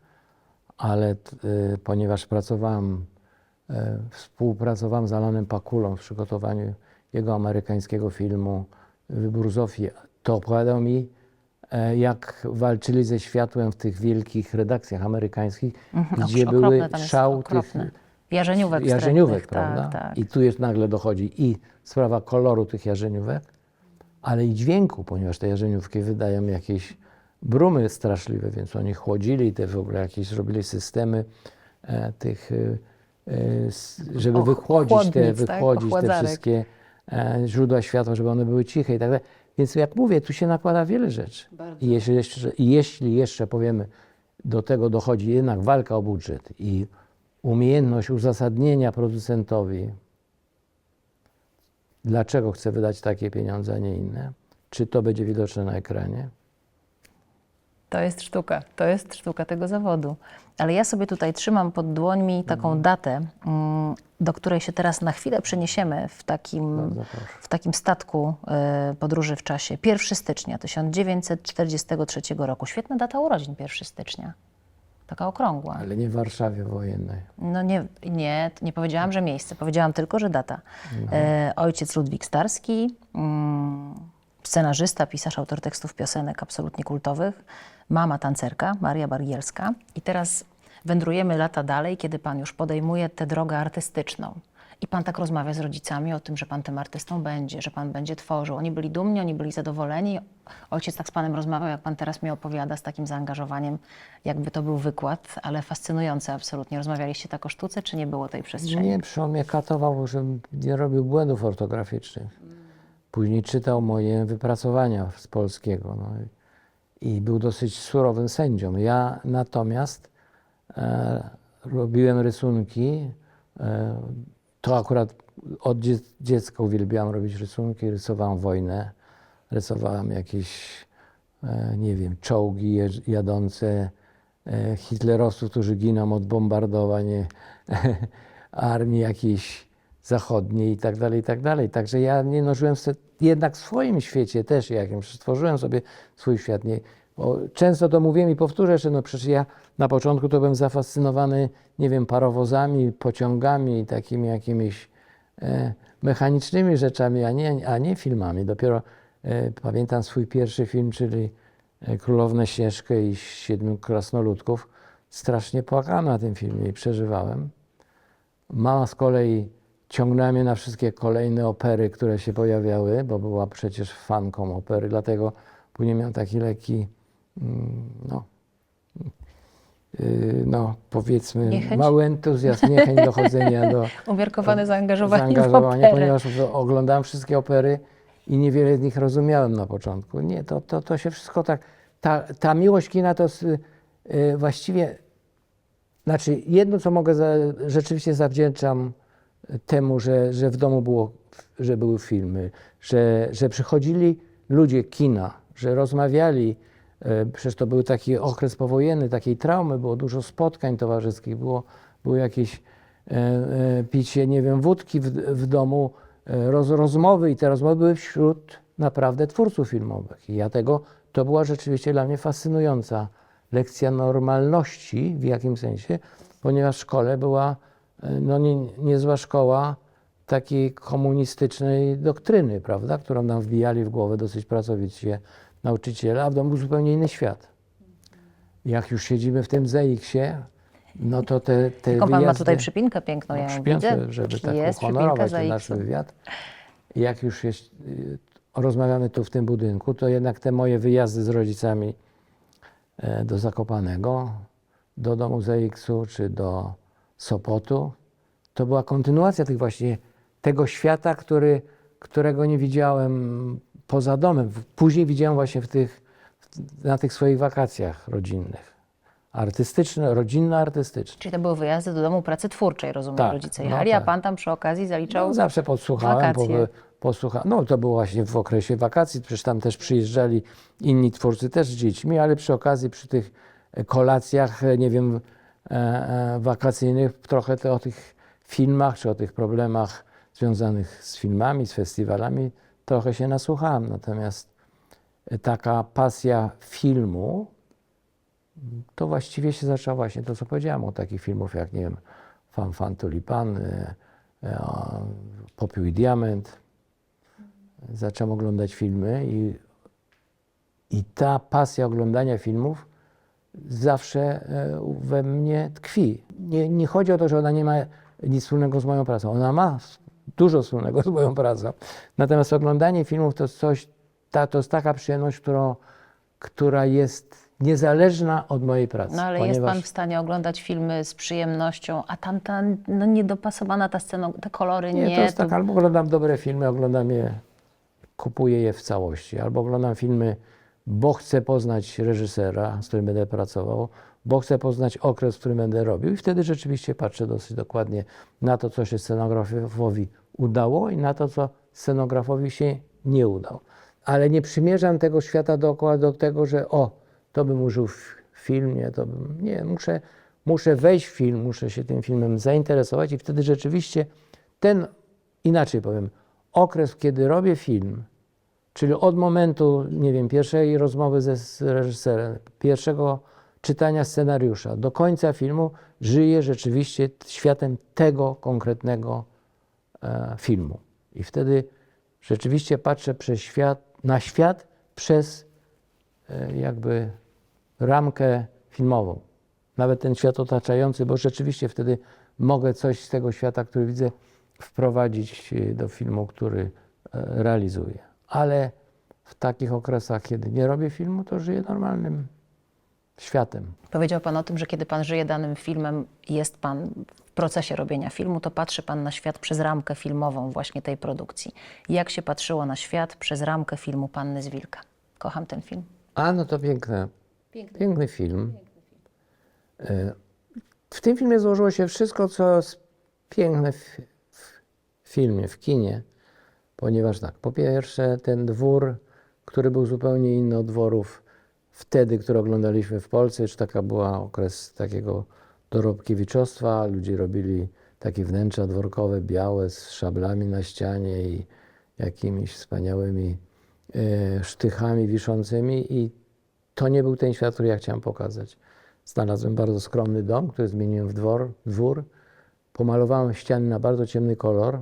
ale ponieważ współpracowałem z Alanem Pakulą w przygotowaniu jego amerykańskiego filmu Wybór Zofii, to opowiadał mi, jak walczyli ze światłem w tych wielkich redakcjach amerykańskich, gdzie były szał tych jarzeniówek, prawda? Tak. I tu jest nagle dochodzi i sprawa koloru tych jarzeniówek, ale i dźwięku, ponieważ te jarzeniówki wydają jakieś brumy straszliwe, więc oni chłodzili te w ogóle jakieś, zrobili systemy żeby wychłodzić te wszystkie źródła światła, żeby one były ciche i tak dalej. Więc jak mówię, tu się nakłada wiele rzeczy. I jeśli jeszcze powiemy, do tego dochodzi jednak walka o budżet i umiejętność uzasadnienia producentowi, dlaczego chce wydać takie pieniądze, a nie inne, czy to będzie widoczne na ekranie. To jest sztuka tego zawodu. Ale ja sobie tutaj trzymam pod dłońmi taką datę, do której się teraz na chwilę przeniesiemy w takim statku podróży w czasie. 1 stycznia 1943 roku. Świetna data urodzin, 1 stycznia. Taka okrągła. Ale nie w Warszawie wojennej. No nie powiedziałam, że miejsce. Powiedziałam tylko, że data. Ojciec Ludwik Starski, scenarzysta, pisarz, autor tekstów piosenek absolutnie kultowych. Mama tancerka, Maria Bargielska. I teraz wędrujemy lata dalej, kiedy pan już podejmuje tę drogę artystyczną. I pan tak rozmawia z rodzicami o tym, że pan tym artystą będzie, że pan będzie tworzył. Oni byli dumni, oni byli zadowoleni. Ojciec tak z panem rozmawiał, jak pan teraz mi opowiada, z takim zaangażowaniem, jakby to był wykład, ale fascynujący absolutnie. Rozmawialiście tak o sztuce, czy nie było tej przestrzeni? Nie, on mnie katował, żebym nie robił błędów ortograficznych. Później czytał moje wypracowania z polskiego. No i był dosyć surowym sędzią. Ja natomiast robiłem rysunki. To akurat od dziecka uwielbiałem robić rysunki. Rysowałem wojnę, rysowałem jakieś, nie wiem, czołgi jadące, hitlerowców, którzy giną od bombardowań armii jakiejś zachodniej i tak dalej, i tak dalej. Także ja nie nożyłem jednak w swoim świecie też jakimś, stworzyłem sobie swój świat. Bo często to mówiłem i powtórzę, że no przecież ja na początku to byłem zafascynowany, nie wiem, parowozami, pociągami i takimi jakimiś mechanicznymi rzeczami, a nie filmami. Dopiero pamiętam swój pierwszy film, czyli Królownę Śnieżkę i 7 krasnoludków. Strasznie płakałem na tym filmie i przeżywałem. Mama z kolei ciągnęła mnie na wszystkie kolejne opery, które się pojawiały, bo była przecież fanką opery, dlatego później miałem taki lekki no, no powiedzmy, Niechęć? mały entuzjazm, niechęć do chodzenia, do Umiarkowane zaangażowanie w zaangażowanie, operę. ponieważ oglądałem wszystkie opery i niewiele z nich rozumiałem na początku. Nie, to się wszystko tak, ta miłość kina to właściwie, znaczy jedno, co mogę, rzeczywiście zawdzięczam temu, że w domu że były filmy, że przychodzili ludzie kina, że rozmawiali. Przecież to był taki okres powojenny, takiej traumy, było dużo spotkań towarzyskich, było jakieś picie, nie wiem, wódki w domu, rozmowy i te rozmowy były wśród naprawdę twórców filmowych. I to była rzeczywiście dla mnie fascynująca lekcja normalności w jakimś sensie, ponieważ w szkole była no, niezła szkoła takiej komunistycznej doktryny, prawda, którą nam wbijali w głowę dosyć pracowicie nauczyciele, a w domu był zupełnie inny świat. Jak już siedzimy w tym ZX-ie, no to te Jaką pan ma wyjazdy, tutaj przypinkę piękną, ja ją przypiąłem, widzę. żeby tak Jest uhonorować przypinka ten za nasz X-u. wywiad. Jak już rozmawiamy tu w tym budynku, to jednak te moje wyjazdy z rodzicami do Zakopanego, do domu ZX-u czy do Sopotu, to była kontynuacja tego świata, którego nie widziałem poza domem. Później widziałem właśnie na tych swoich wakacjach rodzinnych. Rodzinno-artystyczne. Czyli to były wyjazdy do domu pracy twórczej, rozumiem, Tak, rodzice no jechali, tak. a pan tam przy okazji zaliczał No, zawsze podsłuchałem, wakacje. no to było właśnie w okresie wakacji, przecież tam też przyjeżdżali inni twórcy też z dziećmi, ale przy okazji, przy tych kolacjach, nie wiem, wakacyjnych, trochę o tych filmach, czy o tych problemach związanych z filmami, z festiwalami, trochę się nasłuchałem. Natomiast taka pasja filmu, to właściwie się zaczęła właśnie to, co powiedziałem, od takich filmów jak, nie wiem, Fan Tulipan, Popiół i Diament. Zacząłem oglądać filmy i ta pasja oglądania filmów zawsze we mnie tkwi. Nie chodzi o to, że ona nie ma nic wspólnego z moją pracą. Ona ma dużo wspólnego z moją pracą. Natomiast oglądanie filmów to jest to jest taka przyjemność, która jest niezależna od mojej pracy. No ale jest pan w stanie oglądać filmy z przyjemnością, a tam ta no, niedopasowana ta scena, te kolory nie. Nie, to jest tak, albo oglądam dobre filmy, kupuję je w całości, albo oglądam filmy, bo chcę poznać reżysera, z którym będę pracował, bo chcę poznać okres, w którym będę robił i wtedy rzeczywiście patrzę dosyć dokładnie na to, co się scenografowi udało i na to, co scenografowi się nie udało. Ale nie przymierzam tego świata dookoła do tego, że to bym użył w filmie, nie, muszę wejść w film, muszę się tym filmem zainteresować i wtedy rzeczywiście inaczej powiem, okres, kiedy robię film, czyli od momentu, nie wiem, pierwszej rozmowy z reżyserem, pierwszego czytania scenariusza do końca filmu, żyję rzeczywiście światem tego konkretnego filmu. I wtedy rzeczywiście patrzę na świat przez jakby ramkę filmową. Nawet ten świat otaczający, bo rzeczywiście wtedy mogę coś z tego świata, który widzę, wprowadzić do filmu, który realizuję. Ale w takich okresach, kiedy nie robię filmu, to żyję normalnym światem. Powiedział pan o tym, że kiedy pan żyje danym filmem, jest pan w procesie robienia filmu, to patrzy pan na świat przez ramkę filmową właśnie tej produkcji. Jak się patrzyło na świat przez ramkę filmu Panny z Wilka? Kocham ten film. No to piękny film. W tym filmie złożyło się wszystko, co jest piękne w filmie, w kinie, ponieważ tak, po pierwsze ten dwór, który był zupełnie inny od dworów wtedy, które oglądaliśmy w Polsce, już taka była okres takiego dorobkiewiczostwa, ludzie robili takie wnętrza dworkowe, białe, z szablami na ścianie i jakimiś wspaniałymi sztychami wiszącymi i to nie był ten świat, który ja chciałem pokazać. Znalazłem bardzo skromny dom, który zmieniłem w dwór. Pomalowałem ściany na bardzo ciemny kolor,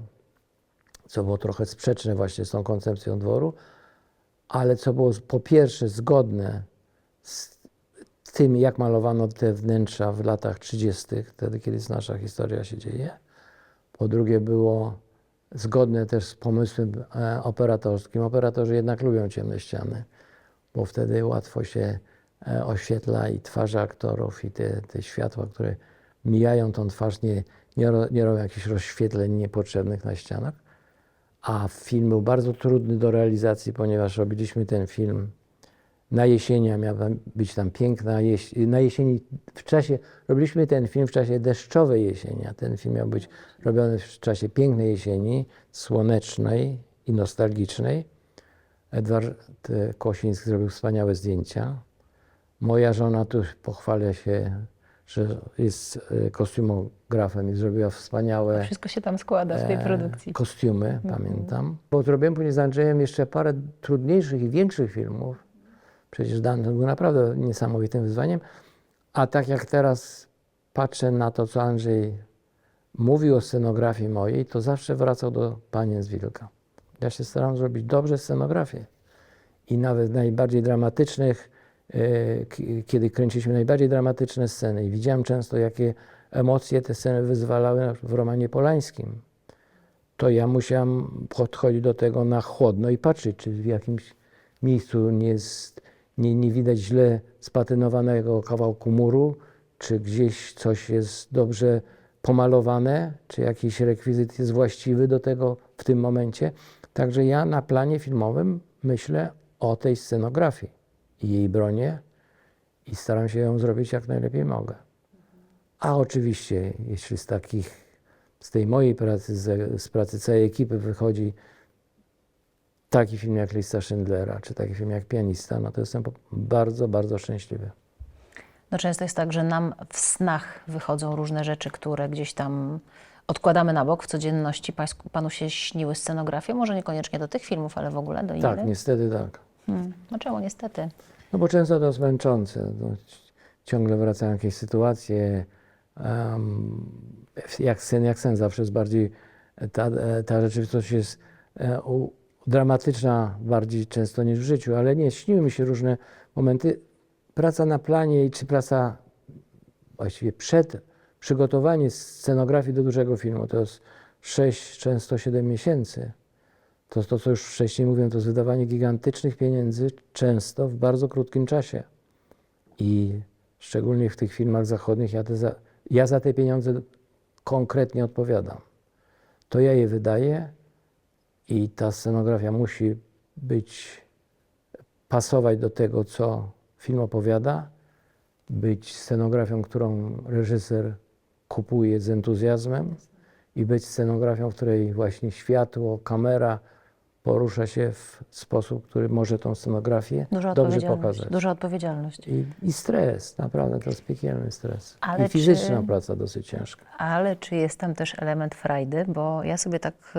co było trochę sprzeczne właśnie z tą koncepcją dworu, ale co było po pierwsze zgodne z tym, jak malowano te wnętrza w latach 30., wtedy, kiedy nasza historia się dzieje. Po drugie było zgodne też z pomysłem operatorskim. Operatorzy jednak lubią ciemne ściany, bo wtedy łatwo się oświetla i twarze aktorów i te światła, które mijają tą twarz, nie robią jakichś rozświetleń niepotrzebnych na ścianach. A film był bardzo trudny do realizacji, ponieważ robiliśmy ten film na jesieni, a miała być tam piękna na jesieni, robiliśmy ten film w czasie deszczowej jesieni, a ten film miał być robiony w czasie pięknej jesieni, słonecznej i nostalgicznej. Edward Kosiński zrobił wspaniałe zdjęcia. Moja żona, tu pochwalę się, że jest kostiumografem i zrobiła wspaniałe Wszystko się tam składa w tej produkcji. kostiumy, pamiętam. Bo zrobiłem później z Andrzejem jeszcze parę trudniejszych i większych filmów. Przecież Dan był naprawdę niesamowitym wyzwaniem. A tak jak teraz patrzę na to, co Andrzej mówił o scenografii mojej, to zawsze wracał do Panien z Wilka. Ja się staram zrobić dobrze scenografię. I nawet w najbardziej dramatycznych, kiedy kręciliśmy najbardziej dramatyczne sceny i widziałem często, jakie emocje te sceny wyzwalały w Romanie Polańskim, to ja musiałem podchodzić do tego na chłodno i patrzeć, czy w jakimś miejscu nie widać źle spatynowanego kawałku muru, czy gdzieś coś jest dobrze pomalowane, czy jakiś rekwizyt jest właściwy do tego w tym momencie. Także ja na planie filmowym myślę o tej scenografii i jej bronię i staram się ją zrobić jak najlepiej mogę. A oczywiście, jeśli z tej mojej pracy, z pracy całej ekipy wychodzi taki film jak Lista Schindlera, czy taki film jak Pianista, no to jestem bardzo, bardzo szczęśliwy. No często jest tak, że nam w snach wychodzą różne rzeczy, które gdzieś tam odkładamy na bok w codzienności. Panu się śniły scenografie? Może niekoniecznie do tych filmów, ale w ogóle do innych? Tak, niestety tak. No czemu niestety? No bo często to jest męczące. No, ciągle wracają jakieś sytuacje. Jak sen zawsze jest bardziej, ta rzeczywistość jest dramatyczna bardziej często niż w życiu, ale nie, śniły mi się różne momenty. Praca na planie czy praca właściwie przed przygotowanie scenografii do dużego filmu to jest 6, często 7 miesięcy. To, co już wcześniej mówiłem, to jest wydawanie gigantycznych pieniędzy, często w bardzo krótkim czasie. I szczególnie w tych filmach zachodnich ja za te pieniądze konkretnie odpowiadam. To ja je wydaję i ta scenografia musi pasować do tego, co film opowiada, być scenografią, którą reżyser kupuje z entuzjazmem i być scenografią, w której właśnie światło, kamera porusza się w sposób, który może tą scenografię dobrze pokazać. Duża odpowiedzialność. I stres, naprawdę to jest piekielny stres. Ale i fizyczna praca dosyć ciężka. Ale czy jest tam też element frajdy? Bo ja sobie tak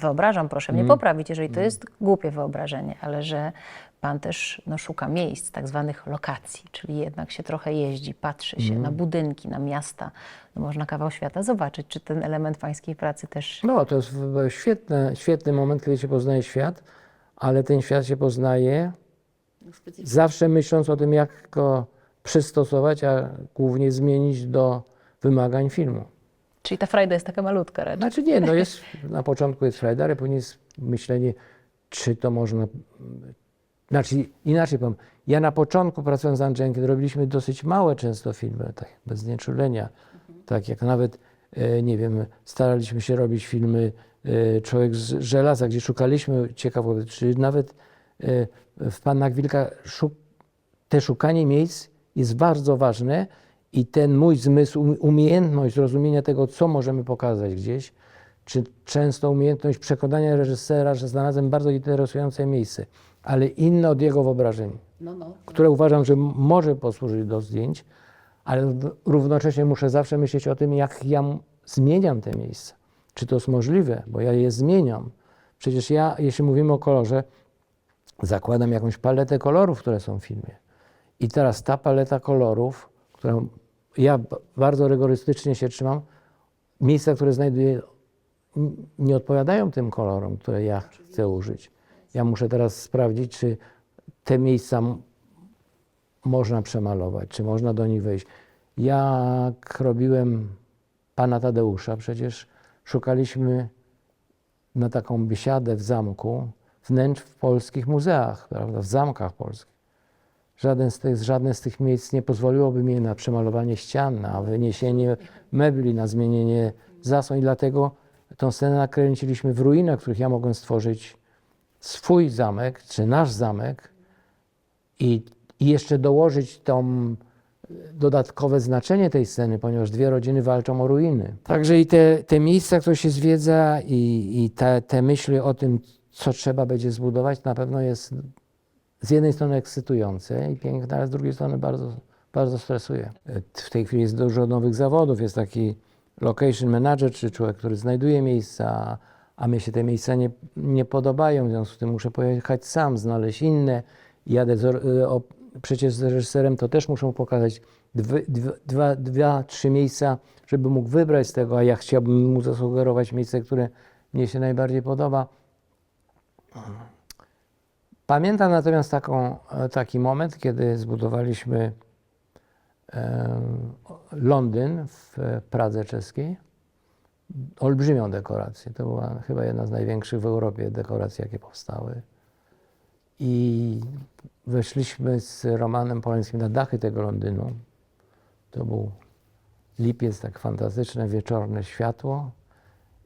wyobrażam, proszę mnie poprawić, jeżeli to jest głupie wyobrażenie, ale że pan też szuka miejsc, tak zwanych lokacji, czyli jednak się trochę jeździ, patrzy się na budynki, na miasta. No można kawał świata zobaczyć. Czy ten element pańskiej pracy też... No, to jest świetny moment, kiedy się poznaje świat, ale ten świat się poznaje zawsze myśląc o tym, jak go przystosować, a głównie zmienić do wymagań filmu. Czyli ta frajda jest taka malutka raczej. Znaczy nie, no jest, na początku jest frajda, ale później jest myślenie, czy to można... Znaczy inaczej powiem, ja na początku pracując z Andrzejem, kiedy robiliśmy dosyć małe często filmy, tak bez znieczulenia, tak jak nawet, nie wiem, staraliśmy się robić filmy Człowiek z żelaza, gdzie szukaliśmy ciekawości, czy nawet w Pannach Wilka te szukanie miejsc jest bardzo ważne i ten mój zmysł, umiejętność zrozumienia tego, co możemy pokazać gdzieś, czy często umiejętność przekonania reżysera, że znalazłem bardzo interesujące miejsce, ale inne od jego wyobrażeń, które uważam, że może posłużyć do zdjęć, ale równocześnie muszę zawsze myśleć o tym, jak ja zmieniam te miejsca. Czy to jest możliwe, bo ja je zmieniam. Przecież ja, jeśli mówimy o kolorze, zakładam jakąś paletę kolorów, które są w filmie. I teraz ta paleta kolorów, którą ja bardzo rygorystycznie się trzymam, miejsca, które znajduję, nie odpowiadają tym kolorom, które ja chcę użyć. Ja muszę teraz sprawdzić, czy te miejsca można przemalować, czy można do nich wejść. Jak robiłem Pana Tadeusza, przecież szukaliśmy na taką biesiadę w zamku wnętrz w polskich muzeach, prawda, w zamkach polskich. żadne z tych miejsc nie pozwoliłoby mi na przemalowanie ścian, na wyniesienie mebli, na zmienienie zasłon. I dlatego tą scenę nakręciliśmy w ruinach, w których ja mogłem stworzyć swój zamek, czy nasz zamek i jeszcze dołożyć dodatkowe znaczenie tej sceny, ponieważ dwie rodziny walczą o ruiny. Także i te miejsca, które się zwiedza i te myśli o tym, co trzeba będzie zbudować, na pewno jest z jednej strony ekscytujące i piękne, ale z drugiej strony bardzo, bardzo stresuje. W tej chwili jest dużo nowych zawodów. Jest taki location manager, czy człowiek, który znajduje miejsca, a mnie się te miejsca nie podobają, w związku z tym muszę pojechać sam, znaleźć inne. Jadę przecież z reżyserem, to też muszę mu pokazać dwa, trzy miejsca, żeby mógł wybrać z tego, a ja chciałbym mu zasugerować miejsce, które mnie się najbardziej podoba. Pamiętam natomiast taki moment, kiedy zbudowaliśmy Londyn w Pradze czeskiej. Olbrzymią dekorację. To była chyba jedna z największych w Europie dekoracji, jakie powstały. I weszliśmy z Romanem Polańskim na dachy tego Londynu. To był lipiec, tak fantastyczne, wieczorne światło.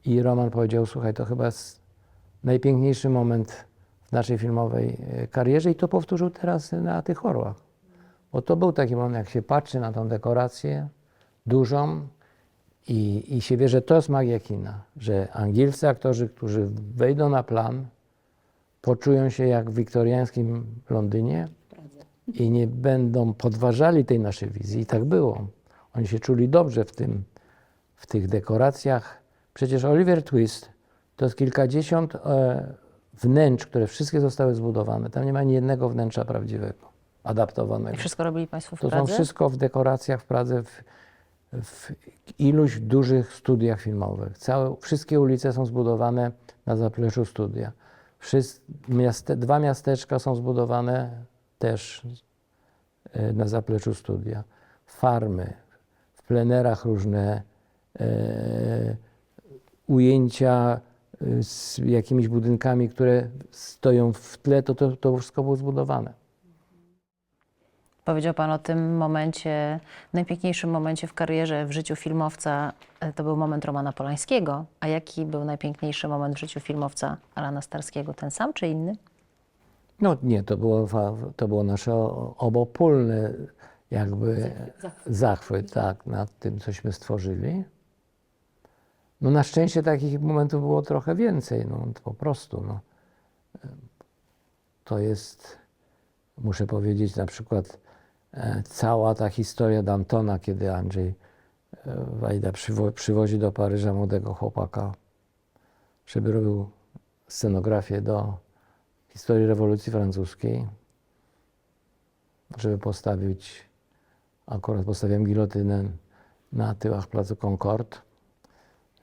I Roman powiedział, słuchaj, to chyba jest najpiękniejszy moment w naszej filmowej karierze i to powtórzył teraz na tych orłach. Bo to był taki moment, jak się patrzy na tą dekorację dużą i się wie, że to jest magia kina, że angielscy aktorzy, którzy wejdą na plan, poczują się jak w wiktoriańskim Londynie i nie będą podważali tej naszej wizji. I tak było. Oni się czuli dobrze w tych dekoracjach. Przecież Oliver Twist to jest kilkadziesiąt wnętrz, które wszystkie zostały zbudowane. Tam nie ma ani jednego wnętrza prawdziwego, adaptowanego. I wszystko robili Państwo w To Pradze? są wszystko w dekoracjach w Pradze, w iluś dużych studiach filmowych. Wszystkie ulice są zbudowane na zapleczu studia. Dwa miasteczka są zbudowane też na zapleczu studia. Farmy, w plenerach różne ujęcia z jakimiś budynkami, które stoją w tle, to wszystko było zbudowane. Powiedział Pan o tym momencie, najpiękniejszym momencie w karierze, w życiu filmowca. To był moment Romana Polańskiego. A jaki był najpiękniejszy moment w życiu filmowca Alana Starskiego? Ten sam czy inny? No nie, to było nasze obopólne jakby zachwyt tak, nad tym, cośmy stworzyli. No na szczęście takich momentów było trochę więcej, no po prostu. No. To jest, muszę powiedzieć, na przykład cała ta historia Dantona, kiedy Andrzej Wajda przywozi do Paryża młodego chłopaka, żeby robił scenografię do historii rewolucji francuskiej, żeby akurat postawiłem gilotynę na tyłach placu Concorde.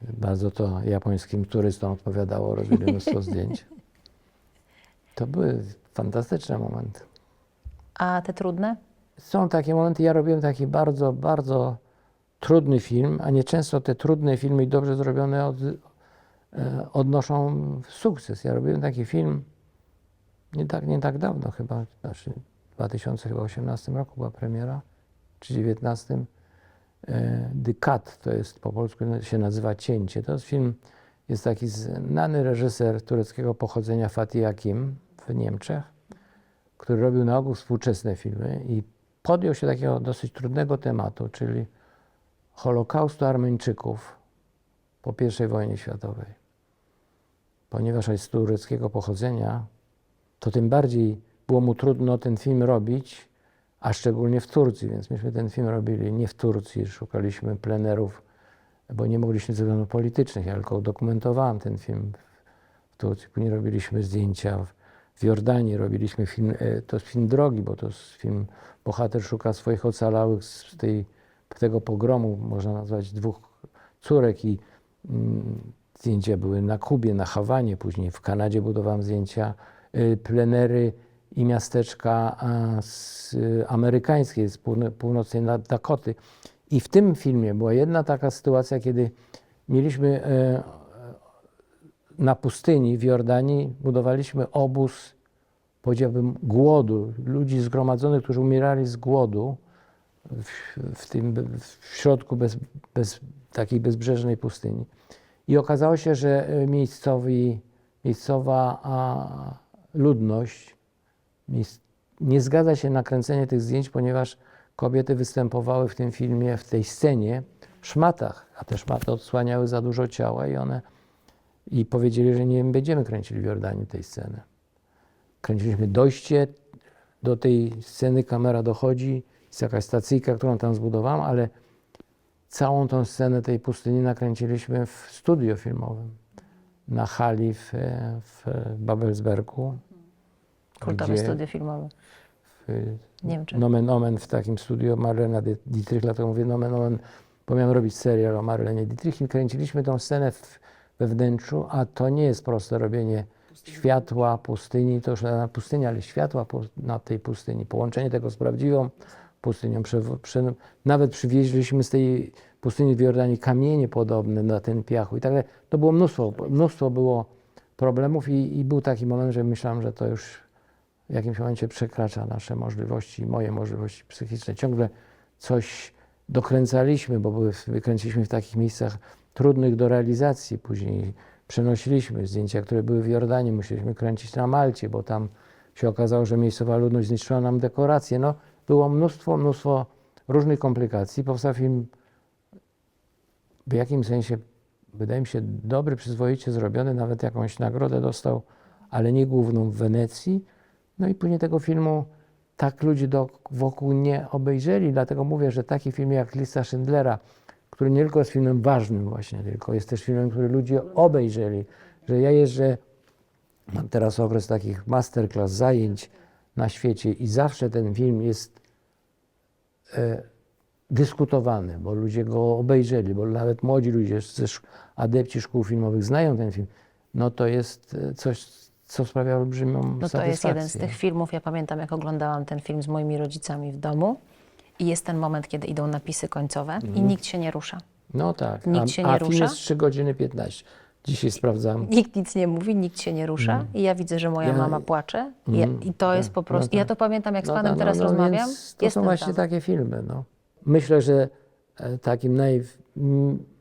Bardzo to japońskim turystom odpowiadało, robili mnóstwo zdjęć. To były fantastyczne momenty. A te trudne? Są takie momenty, ja robiłem taki bardzo, bardzo trudny film, a nieczęsto te trudne filmy i dobrze zrobione odnoszą sukces. Ja robiłem taki film nie tak dawno chyba, znaczy w 2018 roku była premiera, czy 2019. The Cut, to jest po polsku się nazywa Cięcie. To jest film, jest taki znany reżyser tureckiego pochodzenia Fatih Akin w Niemczech, który robił na ogół współczesne filmy i podjął się takiego dosyć trudnego tematu, czyli Holokaustu Armeńczyków po I wojnie światowej. Ponieważ jest z tureckiego pochodzenia, to tym bardziej było mu trudno ten film robić, a szczególnie w Turcji, więc myśmy ten film robili nie w Turcji, szukaliśmy plenerów, bo nie mogliśmy ze względów politycznych, ja tylko dokumentowałem ten film w Turcji. Później robiliśmy zdjęcia w Jordanii, robiliśmy film, to jest film drogi, bo to jest film, bohater szuka swoich ocalałych z tego pogromu, można nazwać, dwóch córek i zdjęcia były na Kubie, na Hawanie, później w Kanadzie budowałem zdjęcia, plenery i miasteczka amerykańskie z północnej Dakoty. I w tym filmie była jedna taka sytuacja, kiedy mieliśmy na pustyni w Jordanii, budowaliśmy obóz powiedziałbym, głodu, ludzi zgromadzonych, którzy umierali z głodu w środku takiej bezbrzeżnej pustyni. I okazało się, że miejscowa ludność nie zgadza się na kręcenie tych zdjęć, ponieważ kobiety występowały w tym filmie, w tej scenie w szmatach, a te szmaty odsłaniały za dużo ciała i powiedzieli, że nie będziemy kręcili w Jordanii tej sceny. Kręciliśmy dojście do tej sceny, kamera dochodzi, jest jakaś stacyjka, którą tam zbudowałem, ale całą tą scenę tej pustyni nakręciliśmy w studio filmowym na hali w Babelsbergu. Kultowe studio filmowe. Niemczech. Nomen omen w takim studio Marlena Dietrich, dlatego mówię nomen omen, bo miałem robić serial o Marlenie Dietrich i kręciliśmy tą scenę we wnętrzu, a to nie jest proste robienie światła, pustyni, to już na pustyni, ale światła na tej pustyni, połączenie tego z prawdziwą pustynią. Nawet przywieźliśmy z tej pustyni w Jordanii kamienie podobne na ten piachu i tak dalej. To było mnóstwo było problemów i był taki moment, że myślałem, że to już w jakimś momencie przekracza nasze możliwości, moje możliwości psychiczne. Ciągle coś dokręcaliśmy, bo wykręciliśmy w takich miejscach trudnych do realizacji. Później przenosiliśmy zdjęcia, które były w Jordanii, musieliśmy kręcić na Malcie, bo tam się okazało, że miejscowa ludność zniszczyła nam dekoracje. No, było mnóstwo różnych komplikacji. Powstał film w jakimś sensie, wydaje mi się, dobry, przyzwoicie zrobiony, nawet jakąś nagrodę dostał, ale nie główną w Wenecji. No i później tego filmu tak ludzie wokół nie obejrzeli, dlatego mówię, że taki film jak Lista Schindlera, który nie tylko jest filmem ważnym właśnie, tylko jest też filmem, który ludzie obejrzeli, że ja jeżdżę, mam teraz okres takich masterclass, zajęć na świecie i zawsze ten film jest dyskutowany, bo ludzie go obejrzeli, bo nawet młodzi ludzie, adepci szkół filmowych znają ten film, no to jest coś, co sprawia olbrzymią satysfakcję. No to jest jeden z tych filmów, ja pamiętam, jak oglądałam ten film z moimi rodzicami w domu i jest ten moment, kiedy idą napisy końcowe i nikt się nie rusza. No tak, Nikt się nie a rusza. film jest 3 godziny 15. Dzisiaj sprawdzam. Nikt nic nie mówi, nikt się nie rusza i ja widzę, że moja mama płacze i to jest po prostu, ja to pamiętam, jak z panem teraz rozmawiam, Więc to są jestem właśnie tam. takie filmy. No. Myślę, że takim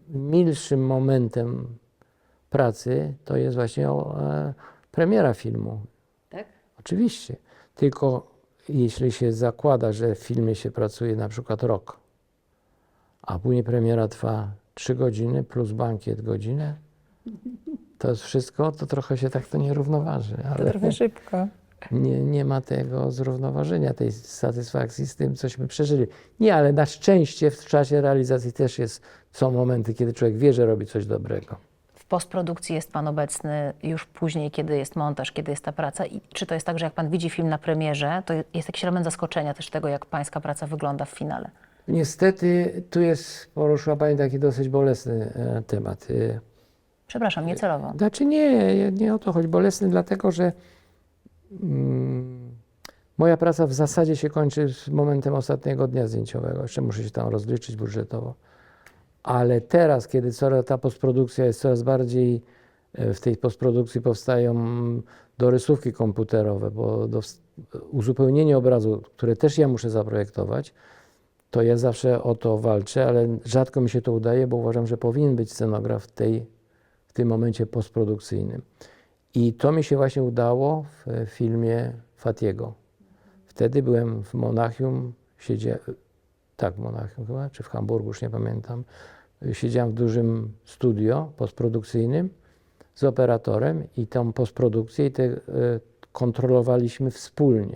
najmilszym momentem pracy to jest właśnie premiera filmu. Tak? Oczywiście. Tylko jeśli się zakłada, że w filmie się pracuje na przykład rok, a później premiera trwa 3 godziny plus bankiet godzinę, to jest wszystko, to trochę się tak to nie równoważy. Ale Trochę szybko. nie ma tego zrównoważenia, tej satysfakcji z tym, cośmy przeżyli. Nie, ale na szczęście w czasie realizacji też są momenty, kiedy człowiek wie, że robi coś dobrego. W postprodukcji jest pan obecny już później, kiedy jest montaż, kiedy jest ta praca. I czy to jest tak, że jak pan widzi film na premierze, to jest jakiś element zaskoczenia też tego, jak pańska praca wygląda w finale? Niestety tu poruszyła pani taki dosyć bolesny temat. Przepraszam, niecelowo. Znaczy nie o to chodzi. Bolesny dlatego, że moja praca w zasadzie się kończy z momentem ostatniego dnia zdjęciowego. Jeszcze muszę się tam rozliczyć budżetowo. Ale teraz, kiedy ta postprodukcja jest coraz bardziej, w tej postprodukcji powstają dorysówki komputerowe, bo uzupełnienie obrazu, które też ja muszę zaprojektować, to ja zawsze o to walczę, ale rzadko mi się to udaje, bo uważam, że powinien być scenograf w tym momencie postprodukcyjnym. I to mi się właśnie udało w filmie Fatiego. Wtedy byłem w Monachium, w Monachium chyba, czy w Hamburgu, już nie pamiętam. Siedziałem w dużym studio postprodukcyjnym z operatorem i tą postprodukcję kontrolowaliśmy wspólnie.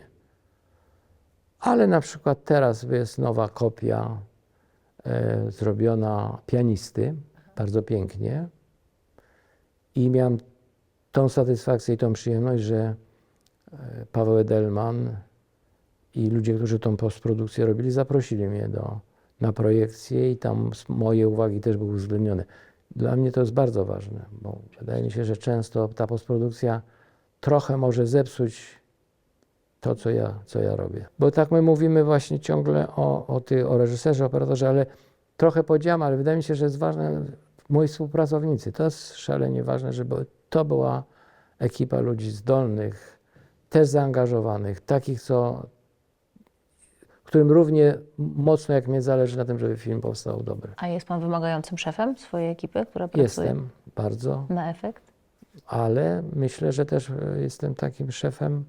Ale na przykład teraz jest nowa kopia zrobiona pianisty, bardzo pięknie. I miałem tą satysfakcję i tą przyjemność, że Paweł Edelman i ludzie, którzy tą postprodukcję robili, zaprosili mnie na projekcję i tam moje uwagi też były uwzględnione. Dla mnie to jest bardzo ważne, bo wydaje mi się, że często ta postprodukcja trochę może zepsuć to, co ja robię. Bo tak my mówimy właśnie ciągle o reżyserze, operatorze, ale trochę powiedziałem, ale wydaje mi się, że jest ważne, moi współpracownicy, to jest szalenie ważne, żeby to była ekipa ludzi zdolnych też zaangażowanych, takich, którym równie mocno jak mnie zależy na tym, żeby film powstał dobry. A jest pan wymagającym szefem swojej ekipy, która pracuje Jestem bardzo, na efekt? ale myślę, że też jestem takim szefem,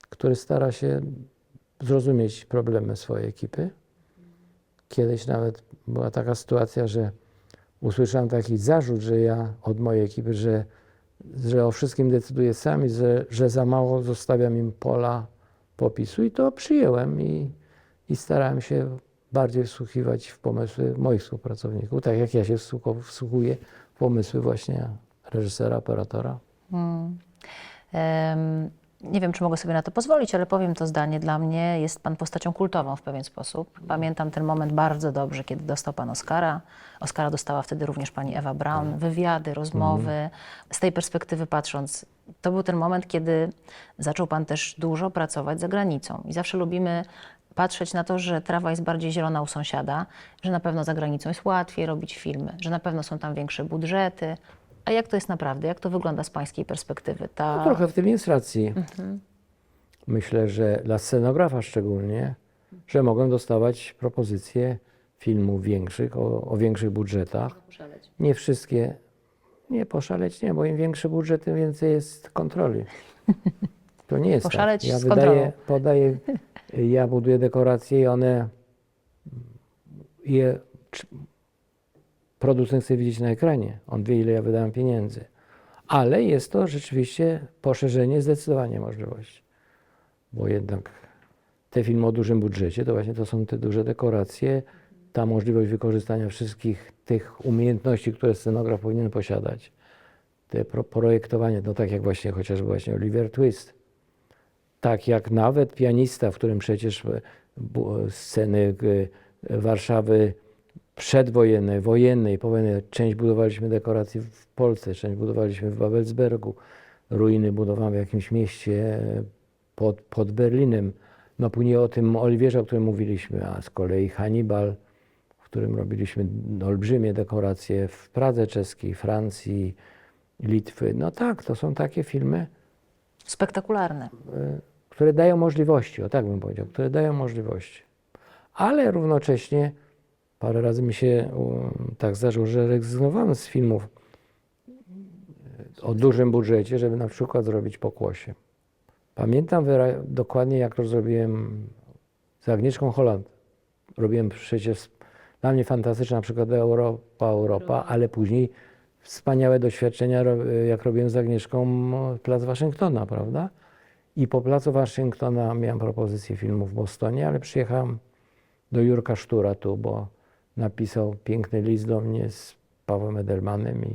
który stara się zrozumieć problemy swojej ekipy. Kiedyś nawet była taka sytuacja, że usłyszałem taki zarzut, że ja od mojej ekipy, że o wszystkim decyduję sam i że za mało zostawiam im pola popisu, i to przyjęłem i starałem się bardziej wsłuchiwać w pomysły moich współpracowników, tak jak ja się wsłuchuję w pomysły właśnie reżysera, operatora. Nie wiem, czy mogę sobie na to pozwolić, ale powiem to zdanie. Dla mnie jest pan postacią kultową w pewien sposób. Pamiętam ten moment bardzo dobrze, kiedy dostał pan Oscara. Oscara dostała wtedy również pani Ewa Braun. Wywiady, rozmowy. Z tej perspektywy patrząc, to był ten moment, kiedy zaczął pan też dużo pracować za granicą. I zawsze lubimy patrzeć na to, że trawa jest bardziej zielona u sąsiada, że na pewno za granicą jest łatwiej robić filmy, że na pewno są tam większe budżety. A jak to jest naprawdę? Jak to wygląda z pańskiej perspektywy? No, trochę w tym jest racji. Myślę, że dla scenografa szczególnie, że mogą dostawać propozycje filmów większych, o większych budżetach. Nie wszystkie, nie poszaleć, nie, bo im większy budżet, tym więcej jest kontroli. To nie jest Poszaleć tak. Ja z kontrolą. ja buduję dekoracje i producent chce widzieć na ekranie. On wie, ile ja wydałem pieniędzy. Ale jest to rzeczywiście poszerzenie zdecydowanie możliwości. Bo jednak te filmy o dużym budżecie, to właśnie to są te duże dekoracje, ta możliwość wykorzystania wszystkich tych umiejętności, które scenograf powinien posiadać. Te projektowanie, no tak jak właśnie chociażby właśnie Oliver Twist. Tak jak nawet Pianista, w którym przecież sceny Warszawy przedwojennej, wojennej, powojennej, część budowaliśmy dekoracji w Polsce, część budowaliśmy w Babelsbergu, ruiny budowałem w jakimś mieście pod Berlinem. No później o tym Oliwierze, o którym mówiliśmy, a z kolei Hannibal, w którym robiliśmy olbrzymie dekoracje w Pradze czeskiej, Francji, Litwy. No tak, to są takie filmy, Spektakularne. które dają możliwości, o tak bym powiedział, które dają możliwości. Ale równocześnie parę razy mi się tak zdarzyło, że rezygnowałem z filmów o dużym budżecie, żeby na przykład zrobić Pokłosie. Pamiętam dokładnie, jak rozrobiłem z Agnieszką Holland. Robiłem przecież dla mnie fantastyczna na przykład Europa, ale później wspaniałe doświadczenia, jak robiłem z Agnieszką Plac Waszyngtona, prawda? I po Placu Waszyngtona miałem propozycję filmu w Bostonie, ale przyjechałem do Jurka Sztura tu, bo napisał piękny list do mnie z Pawłem Edelmanem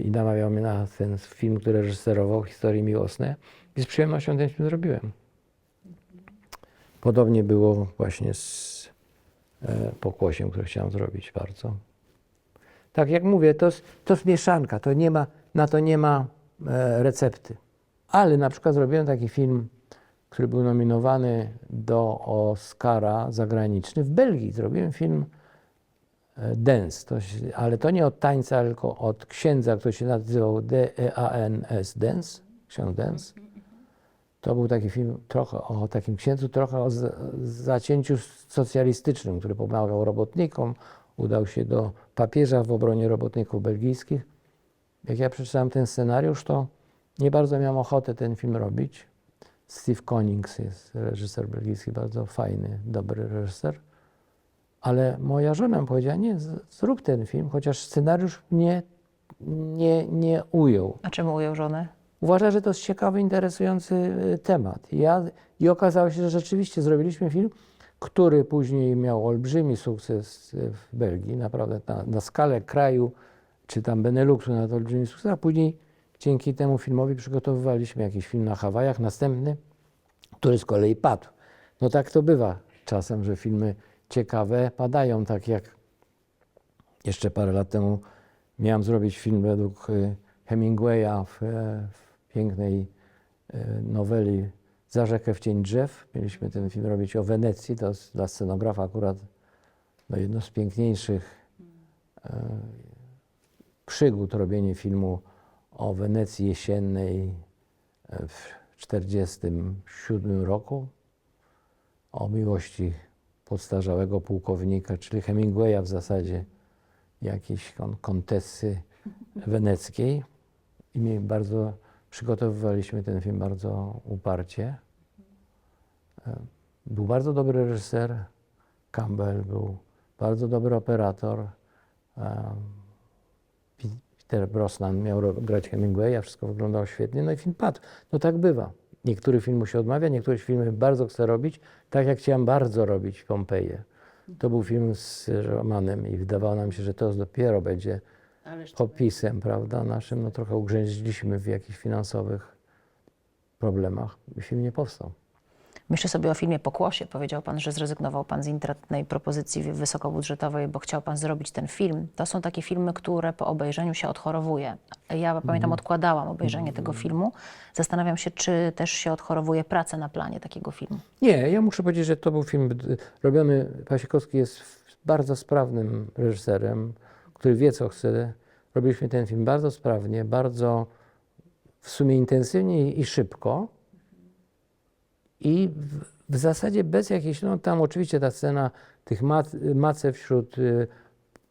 i namawiał mnie na ten film, który reżyserował, Historie miłosne. I z przyjemnością ten film zrobiłem. Podobnie było właśnie z Pokłosiem, który chciałem zrobić bardzo. Tak jak mówię, to jest mieszanka, na to nie ma recepty. Ale na przykład zrobiłem taki film, który był nominowany do Oscara zagraniczny w Belgii. Zrobiłem film Dance, ale to nie od tańca, tylko od księdza, który się nazywał D-E-A-N-S, Dance, ksiądz Dance. To był taki film trochę o takim księdzu, trochę o zacięciu socjalistycznym, który pomagał robotnikom, udał się do papieża w obronie robotników belgijskich. Jak ja przeczytałem ten scenariusz, to nie bardzo miałem ochotę ten film robić. Steve Konings jest reżyser belgijski, bardzo fajny, dobry reżyser. Ale moja żona mi powiedziała, nie, zrób ten film, chociaż scenariusz mnie nie ujął. A czemu ujął żonę? Uważa, że to jest ciekawy, interesujący temat. I okazało się, że rzeczywiście zrobiliśmy film, który później miał olbrzymi sukces w Belgii, naprawdę na skalę kraju, czy tam Beneluxu na to olbrzymi sukces, a później dzięki temu filmowi przygotowywaliśmy jakiś film na Hawajach, następny, który z kolei padł. No tak to bywa czasem, że filmy ciekawe padają, tak jak jeszcze parę lat temu miałem zrobić film według Hemingwaya w pięknej noweli Za rzekę w cień drzew. Mieliśmy ten film robić o Wenecji, to jest dla scenografa akurat jedno z piękniejszych przygód, robienie filmu o Wenecji jesiennej w 1947 roku o miłości podstarzałego pułkownika, czyli Hemingwaya w zasadzie, jakiejś kontessy weneckiej. I my bardzo przygotowywaliśmy ten film bardzo uparcie. Był bardzo dobry reżyser, Campbell, był bardzo dobry operator. Peter Brosnan miał grać Hemingwaya, wszystko wyglądało świetnie, no i film padł. No tak bywa. Niektórych filmów się odmawia, niektóre filmy bardzo chcę robić, tak jak chciałem bardzo robić Pompeję. To był film z Romanem i wydawało nam się, że to dopiero będzie popisem, prawda, naszym. No trochę ugrzęźliśmy w jakichś finansowych problemach i film nie powstał. Myślę sobie o filmie Pokłosie. Powiedział pan, że zrezygnował pan z intratnej propozycji wysokobudżetowej, bo chciał pan zrobić ten film. To są takie filmy, które po obejrzeniu się odchorowuje. Ja pamiętam, odkładałam obejrzenie tego filmu. Zastanawiam się, czy też się odchorowuje praca na planie takiego filmu. Nie, ja muszę powiedzieć, że to był film robiony. Pasikowski jest bardzo sprawnym reżyserem, który wie, co chce. Robiliśmy ten film bardzo sprawnie, bardzo w sumie intensywnie i szybko. I w zasadzie bez jakiejś, no tam oczywiście ta scena tych macew wśród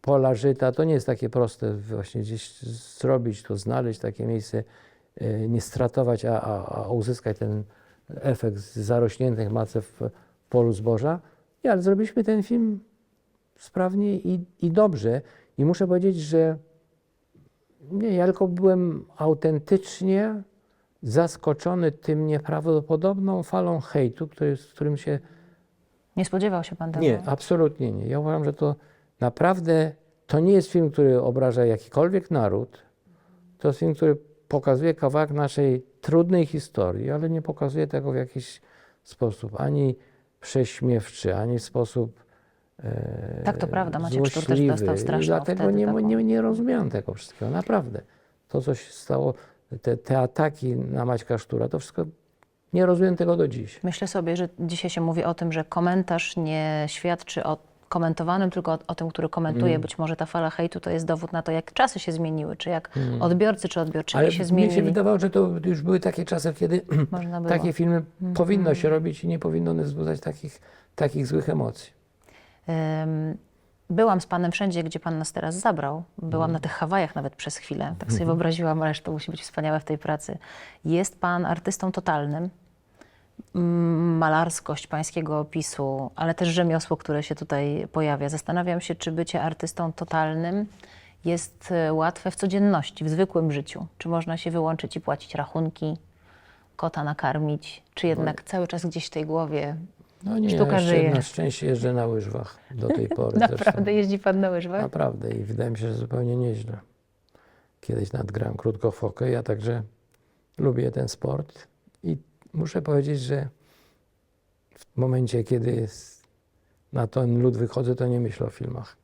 pola żyta, to nie jest takie proste właśnie gdzieś zrobić, to znaleźć takie miejsce, nie stratować, a uzyskać ten efekt z zarośniętych macew w polu zboża. Nie, ale zrobiliśmy ten film sprawnie i dobrze. I muszę powiedzieć, że nie, ja tylko byłem autentycznie zaskoczony tym nieprawdopodobną falą hejtu, z którym się... Nie spodziewał się pan tego? Nie, absolutnie nie. Ja uważam, że to naprawdę, to nie jest film, który obraża jakikolwiek naród. To jest film, który pokazuje kawałek naszej trudnej historii, ale nie pokazuje tego w jakiś sposób ani prześmiewczy, ani w sposób Tak, to prawda. Maciek Sztur też złośliwy. dostał I straszną dlatego wtedy taką... nie rozumiałem tego wszystkiego, naprawdę. To, co się stało, te ataki na Maćka Sztura, to wszystko, nie rozumiem tego do dziś. Myślę sobie, że dzisiaj się mówi o tym, że komentarz nie świadczy o komentowanym, tylko o tym, który komentuje. Być może ta fala hejtu to jest dowód na to, jak czasy się zmieniły, czy jak odbiorcy czy odbiorczynie Ale się mnie zmienili. się wydawało, że to już były takie czasy, kiedy Można było. takie filmy powinno się robić i nie powinno wzbudzać takich złych emocji. Byłam z panem wszędzie, gdzie pan nas teraz zabrał. Byłam na tych Hawajach nawet przez chwilę. Tak sobie wyobraziłam, ależ to musi być wspaniałe w tej pracy. Jest pan artystą totalnym. Malarskość pańskiego opisu, ale też rzemiosło, które się tutaj pojawia. Zastanawiam się, czy bycie artystą totalnym jest łatwe w codzienności, w zwykłym życiu. Czy można się wyłączyć i płacić rachunki, kota nakarmić, czy jednak cały czas gdzieś w tej głowie No nie, sztuka ja żyje? na szczęście jeżdżę na łyżwach do tej pory. Naprawdę jeździ pan na łyżwach? Naprawdę i wydaje mi się, że zupełnie nieźle. Kiedyś nadgrałem krótkofokę, ja także lubię ten sport i muszę powiedzieć, że w momencie, kiedy na ten lód wychodzę, to nie myślę o filmach.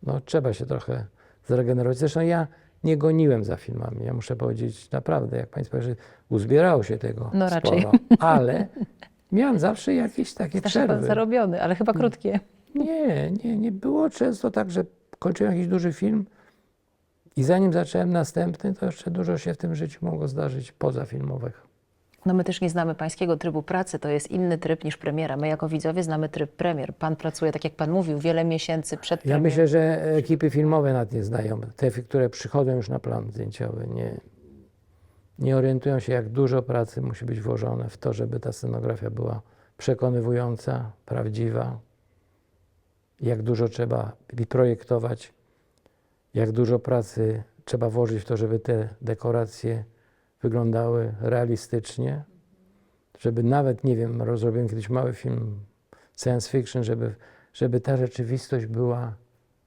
No trzeba się trochę zregenerować. Zresztą ja nie goniłem za filmami. Ja muszę powiedzieć naprawdę, jak państwo że uzbierało się tego No raczej. sporo, ale miałem zawsze jakieś takie Zawsze pan przerwy. zarobiony, ale chyba krótkie. Nie było często tak, że kończyłem jakiś duży film i zanim zacząłem następny, to jeszcze dużo się w tym życiu mogło zdarzyć pozafilmowego. No my też nie znamy pańskiego trybu pracy, to jest inny tryb niż premiera. My jako widzowie znamy tryb premier. Pan pracuje, tak jak pan mówił, wiele miesięcy przed Ja premierą. myślę, że ekipy filmowe nawet nie znają. Te, które przychodzą już na plan zdjęciowy, nie orientują się, jak dużo pracy musi być włożone w to, żeby ta scenografia była przekonywująca, prawdziwa, jak dużo trzeba projektować, jak dużo pracy trzeba włożyć w to, żeby te dekoracje wyglądały realistycznie, żeby nawet, nie wiem, rozrobiłem kiedyś mały film science fiction, żeby ta rzeczywistość była,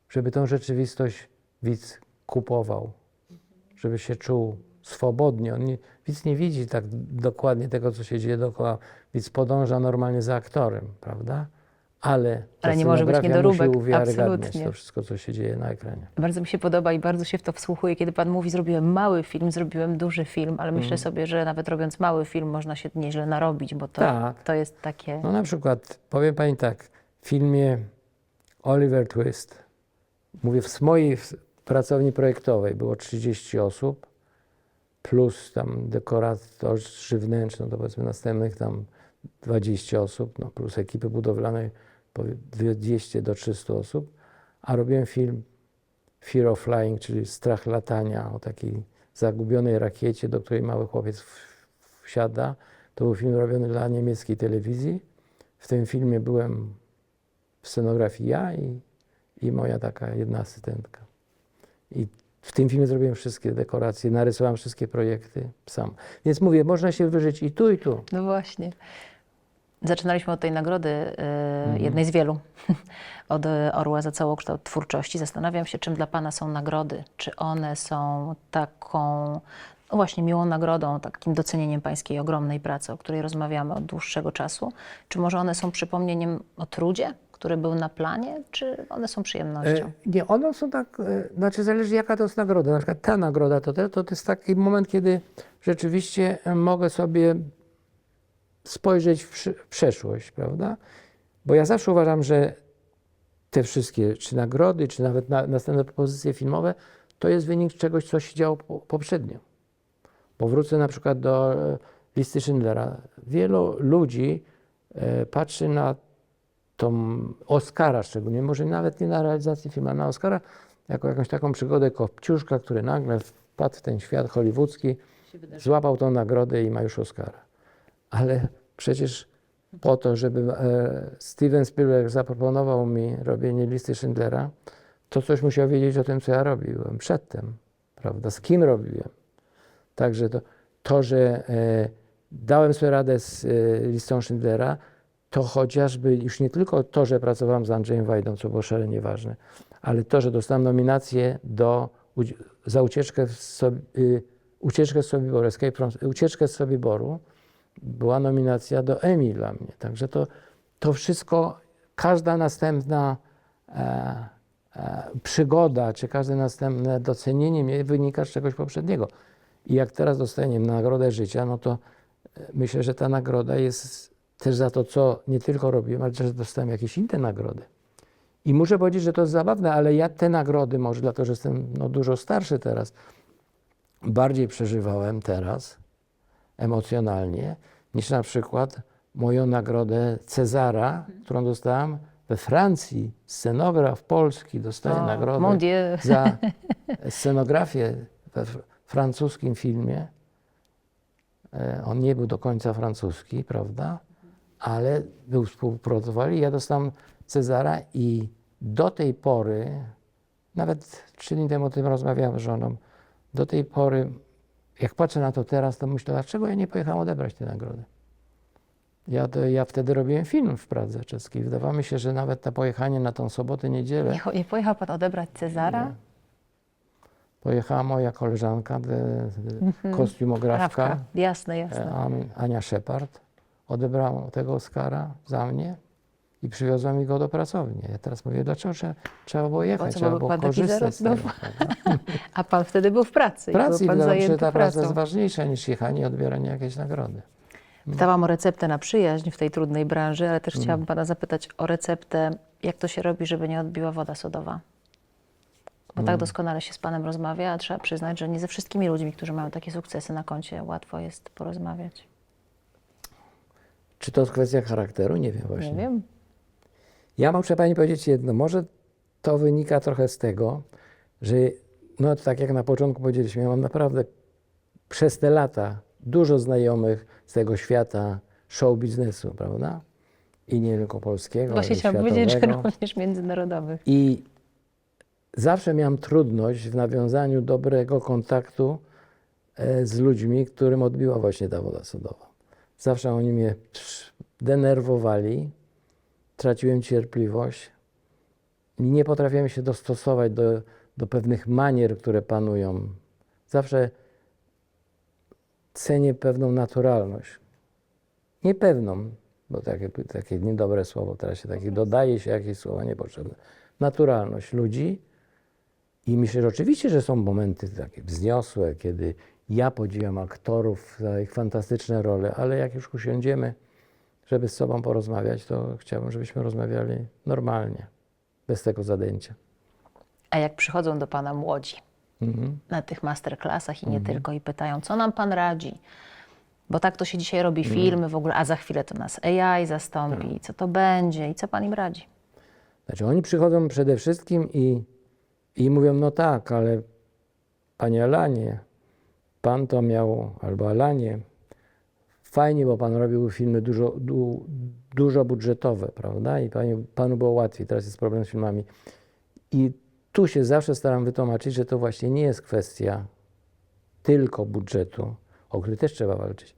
żeby tą rzeczywistość widz kupował, żeby się czuł swobodnie. Widz nie widzi tak dokładnie tego, co się dzieje dookoła. Widz podąża normalnie za aktorem, prawda? Ale nie może być scenografia niedoróbek, musi uwiarygadniać absolutnie. to wszystko, co się dzieje na ekranie. Bardzo mi się podoba i bardzo się w to wsłuchuję, kiedy pan mówi, zrobiłem mały film, zrobiłem duży film, ale myślę sobie, że nawet robiąc mały film można się nieźle narobić, bo Tak. to jest takie... No na przykład, powiem pani tak, w filmie Oliver, mówię w mojej pracowni projektowej było 30 osób, plus tam dekoratorzy wnętrzne, to powiedzmy następnych tam 20 osób, no plus ekipy budowlanej 200 do 300 osób, a robiłem film Fear of Flying, czyli strach latania, o takiej zagubionej rakiecie, do której mały chłopiec wsiada. To był film robiony dla niemieckiej telewizji. W tym filmie byłem w scenografii ja i moja taka jedna asystentka. I w tym filmie zrobiłem wszystkie dekoracje, narysowałem wszystkie projekty sam. Więc mówię, można się wyżyć i tu, i tu. No właśnie. Zaczynaliśmy od tej nagrody, jednej z wielu, od Orła za całokształt twórczości. Zastanawiam się, czym dla Pana są nagrody. Czy one są taką, no właśnie, miłą nagrodą, takim docenieniem Pańskiej ogromnej pracy, o której rozmawiamy od dłuższego czasu? Czy może one są przypomnieniem o trudzie, który był na planie, czy one są przyjemnością? Nie, one są tak, znaczy zależy jaka to jest nagroda. Na przykład ta nagroda to jest taki moment, kiedy rzeczywiście mogę sobie spojrzeć w przeszłość, prawda? Bo ja zawsze uważam, że te wszystkie, czy nagrody, czy nawet następne propozycje filmowe, to jest wynik czegoś, co się działo poprzednio. Bo wrócę na przykład do listy Schindlera. Wielu ludzi patrzy na tą Oscara szczególnie, może nawet nie na realizację filmu, a na Oscara jako jakąś taką przygodę Kopciuszka, który nagle wpadł w ten świat hollywoodzki, złapał tą nagrodę i ma już Oscara. Ale przecież po to, żeby Steven Spielberg zaproponował mi robienie listy Schindlera, to coś musiał wiedzieć o tym, co ja robiłem przedtem, prawda, z kim robiłem. Także to że dałem sobie radę z listą Schindlera, to chociażby już nie tylko to, że pracowałem z Andrzejem Wajdą, co było szalenie ważne, ale to, że dostałem nominację za ucieczkę z Sobiboru, ucieczkę z Sobiboru, była nominacja do Emmy dla mnie. Także to wszystko, każda następna przygoda, czy każde następne docenienie mnie wynika z czegoś poprzedniego. I jak teraz dostaję nagrodę życia, no to myślę, że ta nagroda jest też za to, co nie tylko robiłem, ale też dostałem jakieś inne nagrody. I muszę powiedzieć, że to jest zabawne, ale ja te nagrody, może dlatego, że jestem dużo starszy teraz, bardziej przeżywałem teraz emocjonalnie, niż na przykład moją nagrodę Cezara, którą dostałem we Francji. Scenograf polski dostaje nagrodę za scenografię we francuskim filmie. On nie był do końca francuski, prawda? Ale współpracowali. Ja dostałem Cezara i do tej pory, nawet 3 dni temu o tym rozmawiałem z żoną, do tej pory, jak patrzę na to teraz, to myślę, dlaczego ja nie pojechałem odebrać tej nagrody? Ja wtedy robiłem film w Pradze czeskiej. Wydawało mi się, że nawet to pojechanie na tą sobotę, niedzielę. Nie pojechał Pan odebrać Cezara? Nie. Pojechała moja koleżanka, kostiumografka, Jasne. Ania Szepard. Odebrała tego Oscara za mnie i przywiozła mi go do pracowni. Ja teraz mówię, dlaczego trzeba było jechać, trzeba było korzystać z tego. A Pan wtedy był w pracy. W pracy, był pan wydawało mi się, że zajęty ta praca pracą. jest ważniejsza niż jechanie i odbieranie jakiejś nagrody. Pytałam o receptę na przyjaźń w tej trudnej branży, ale też chciałabym Pana zapytać o receptę, jak to się robi, żeby nie odbiła woda sodowa. Bo tak doskonale się z Panem rozmawia, a trzeba przyznać, że nie ze wszystkimi ludźmi, którzy mają takie sukcesy na koncie, łatwo jest porozmawiać. Czy to jest kwestia charakteru? Nie wiem właśnie. Nie wiem. Ja muszę Pani powiedzieć jedno. Może to wynika trochę z tego, że no tak jak na początku powiedzieliśmy, ja mam naprawdę przez te lata dużo znajomych z tego świata show biznesu, prawda? I nie tylko polskiego, Właśnie ale chciałam światowego. powiedzieć, że również międzynarodowych. I zawsze miałam trudność w nawiązaniu dobrego kontaktu z ludźmi, którym odbiła właśnie ta woda sodowa. Zawsze oni mnie denerwowali, traciłem cierpliwość i nie potrafiłem się dostosować do pewnych manier, które panują. Zawsze cenię pewną naturalność. Nie pewną, bo takie niedobre słowo, teraz się takie dodaje się jakieś słowa niepotrzebne. Naturalność ludzi i myślę, że oczywiście, że są momenty takie wzniosłe, kiedy ja podziwiam aktorów za ich fantastyczne role, ale jak już usiądziemy, żeby z sobą porozmawiać, to chciałbym, żebyśmy rozmawiali normalnie, bez tego zadęcia. A jak przychodzą do Pana młodzi na tych masterclassach i nie tylko, i pytają, co nam pan radzi? Bo tak to się dzisiaj robi filmy w ogóle, a za chwilę to nas AI zastąpi, co to będzie i co pan im radzi? Znaczy oni przychodzą przede wszystkim i mówią, no tak, ale panie Alanie, pan to miał, albo Alanie, fajnie, bo pan robił filmy dużo budżetowe, prawda? I panu było łatwiej, teraz jest problem z filmami. I tu się zawsze staram wytłumaczyć, że to właśnie nie jest kwestia tylko budżetu, o który też trzeba walczyć,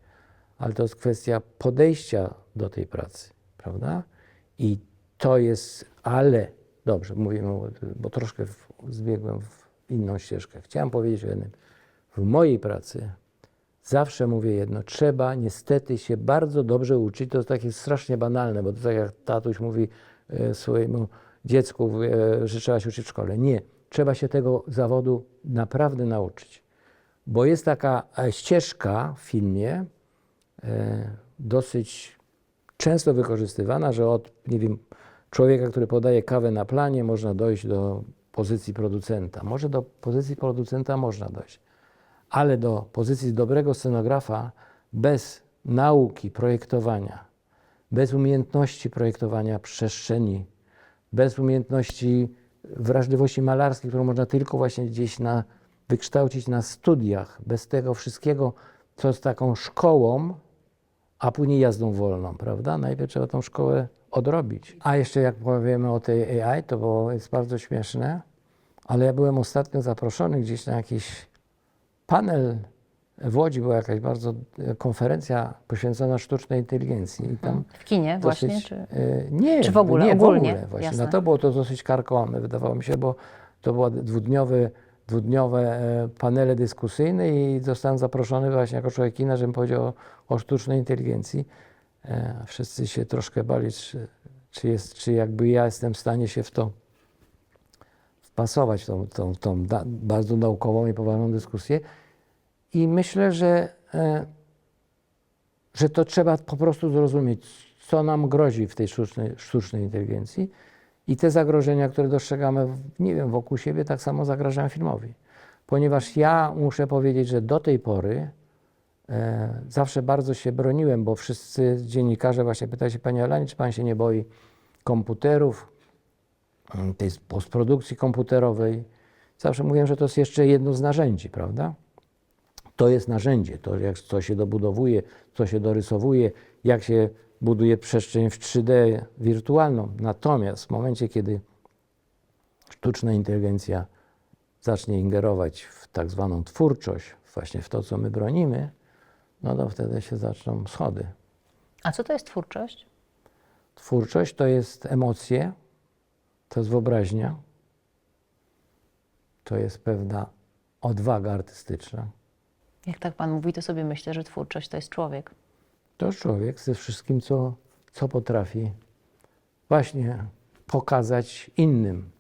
ale to jest kwestia podejścia do tej pracy, prawda? I to jest, ale, dobrze, mówimy, bo troszkę zbiegłem w inną ścieżkę. Chciałem powiedzieć o jednym. W mojej pracy zawsze mówię jedno, trzeba niestety się bardzo dobrze uczyć. To jest takie strasznie banalne, bo to tak jak tatuś mówi swojemu dziecku, że trzeba się uczyć w szkole. Nie, trzeba się tego zawodu naprawdę nauczyć. Bo jest taka ścieżka w filmie dosyć często wykorzystywana, że od, nie wiem, człowieka, który podaje kawę na planie, można dojść do pozycji producenta. Może do pozycji producenta można dojść, ale do pozycji dobrego scenografa bez nauki projektowania, bez umiejętności projektowania przestrzeni, bez umiejętności wrażliwości malarskiej, którą można tylko właśnie gdzieś wykształcić na studiach, bez tego wszystkiego, co z taką szkołą, a później jazdą wolną, prawda? Najpierw trzeba tą szkołę odrobić. A jeszcze jak powiemy o tej AI, to jest bardzo śmieszne, ale ja byłem ostatnio zaproszony gdzieś na jakiś panel w Łodzi, była jakaś bardzo konferencja poświęcona sztucznej inteligencji. I tam w kinie dosyć, właśnie? Czy... Nie, Czy w ogóle, nie, ogólnie? w ogóle właśnie. Jasne. No to było to dosyć karkołomne, wydawało mi się, bo to było dwudniowe panele dyskusyjne i zostałem zaproszony właśnie jako człowiek kina, żebym powiedział o sztucznej inteligencji. Wszyscy się troszkę bali, czy jakby ja jestem w stanie się w to wpasować, w tą bardzo naukową i poważną dyskusję. I myślę, że to trzeba po prostu zrozumieć, co nam grozi w tej sztucznej inteligencji. I te zagrożenia, które dostrzegamy, nie wiem, wokół siebie, tak samo zagrażają filmowi. Ponieważ ja muszę powiedzieć, że do tej pory zawsze bardzo się broniłem, bo wszyscy dziennikarze właśnie pytali się, panie Alanie, czy pan się nie boi komputerów, tej postprodukcji komputerowej. Zawsze mówiłem, że to jest jeszcze jedno z narzędzi, prawda? To jest narzędzie, to jak co się dobudowuje, co się dorysowuje, jak się buduje przestrzeń w 3D wirtualną. Natomiast w momencie, kiedy sztuczna inteligencja zacznie ingerować w tak zwaną twórczość, właśnie w to, co my bronimy, no to wtedy się zaczną schody. A co to jest twórczość? Twórczość to jest emocje, to jest wyobraźnia, to jest pewna odwaga artystyczna. Jak tak pan mówi, to sobie myślę, że twórczość to jest człowiek. To człowiek ze wszystkim, co potrafi właśnie pokazać innym.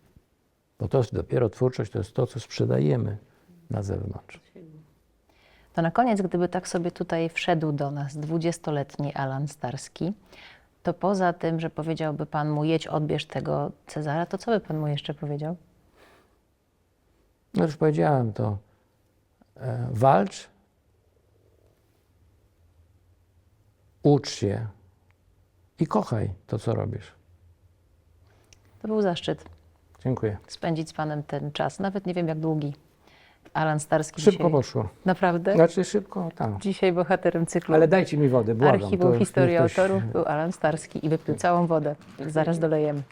Bo to jest dopiero twórczość, to jest to, co sprzedajemy na zewnątrz. To na koniec, gdyby tak sobie tutaj wszedł do nas 20-letni Alan Starski, to poza tym, że powiedziałby pan mu, jedź, odbierz tego Cezara, to co by pan mu jeszcze powiedział? No już powiedziałem to. Walcz, ucz się i kochaj to, co robisz. To był zaszczyt Dziękuję. spędzić z panem ten czas. Nawet nie wiem, jak długi. Alan Starski Szybko dzisiaj... poszło. Naprawdę? Znaczy szybko, tak. Dzisiaj bohaterem cyklu Ale dajcie mi wodę, błagam. Archiwum to Historii niech ktoś- Autorów był Alan Starski i wypił całą wodę. Zaraz dolejemy.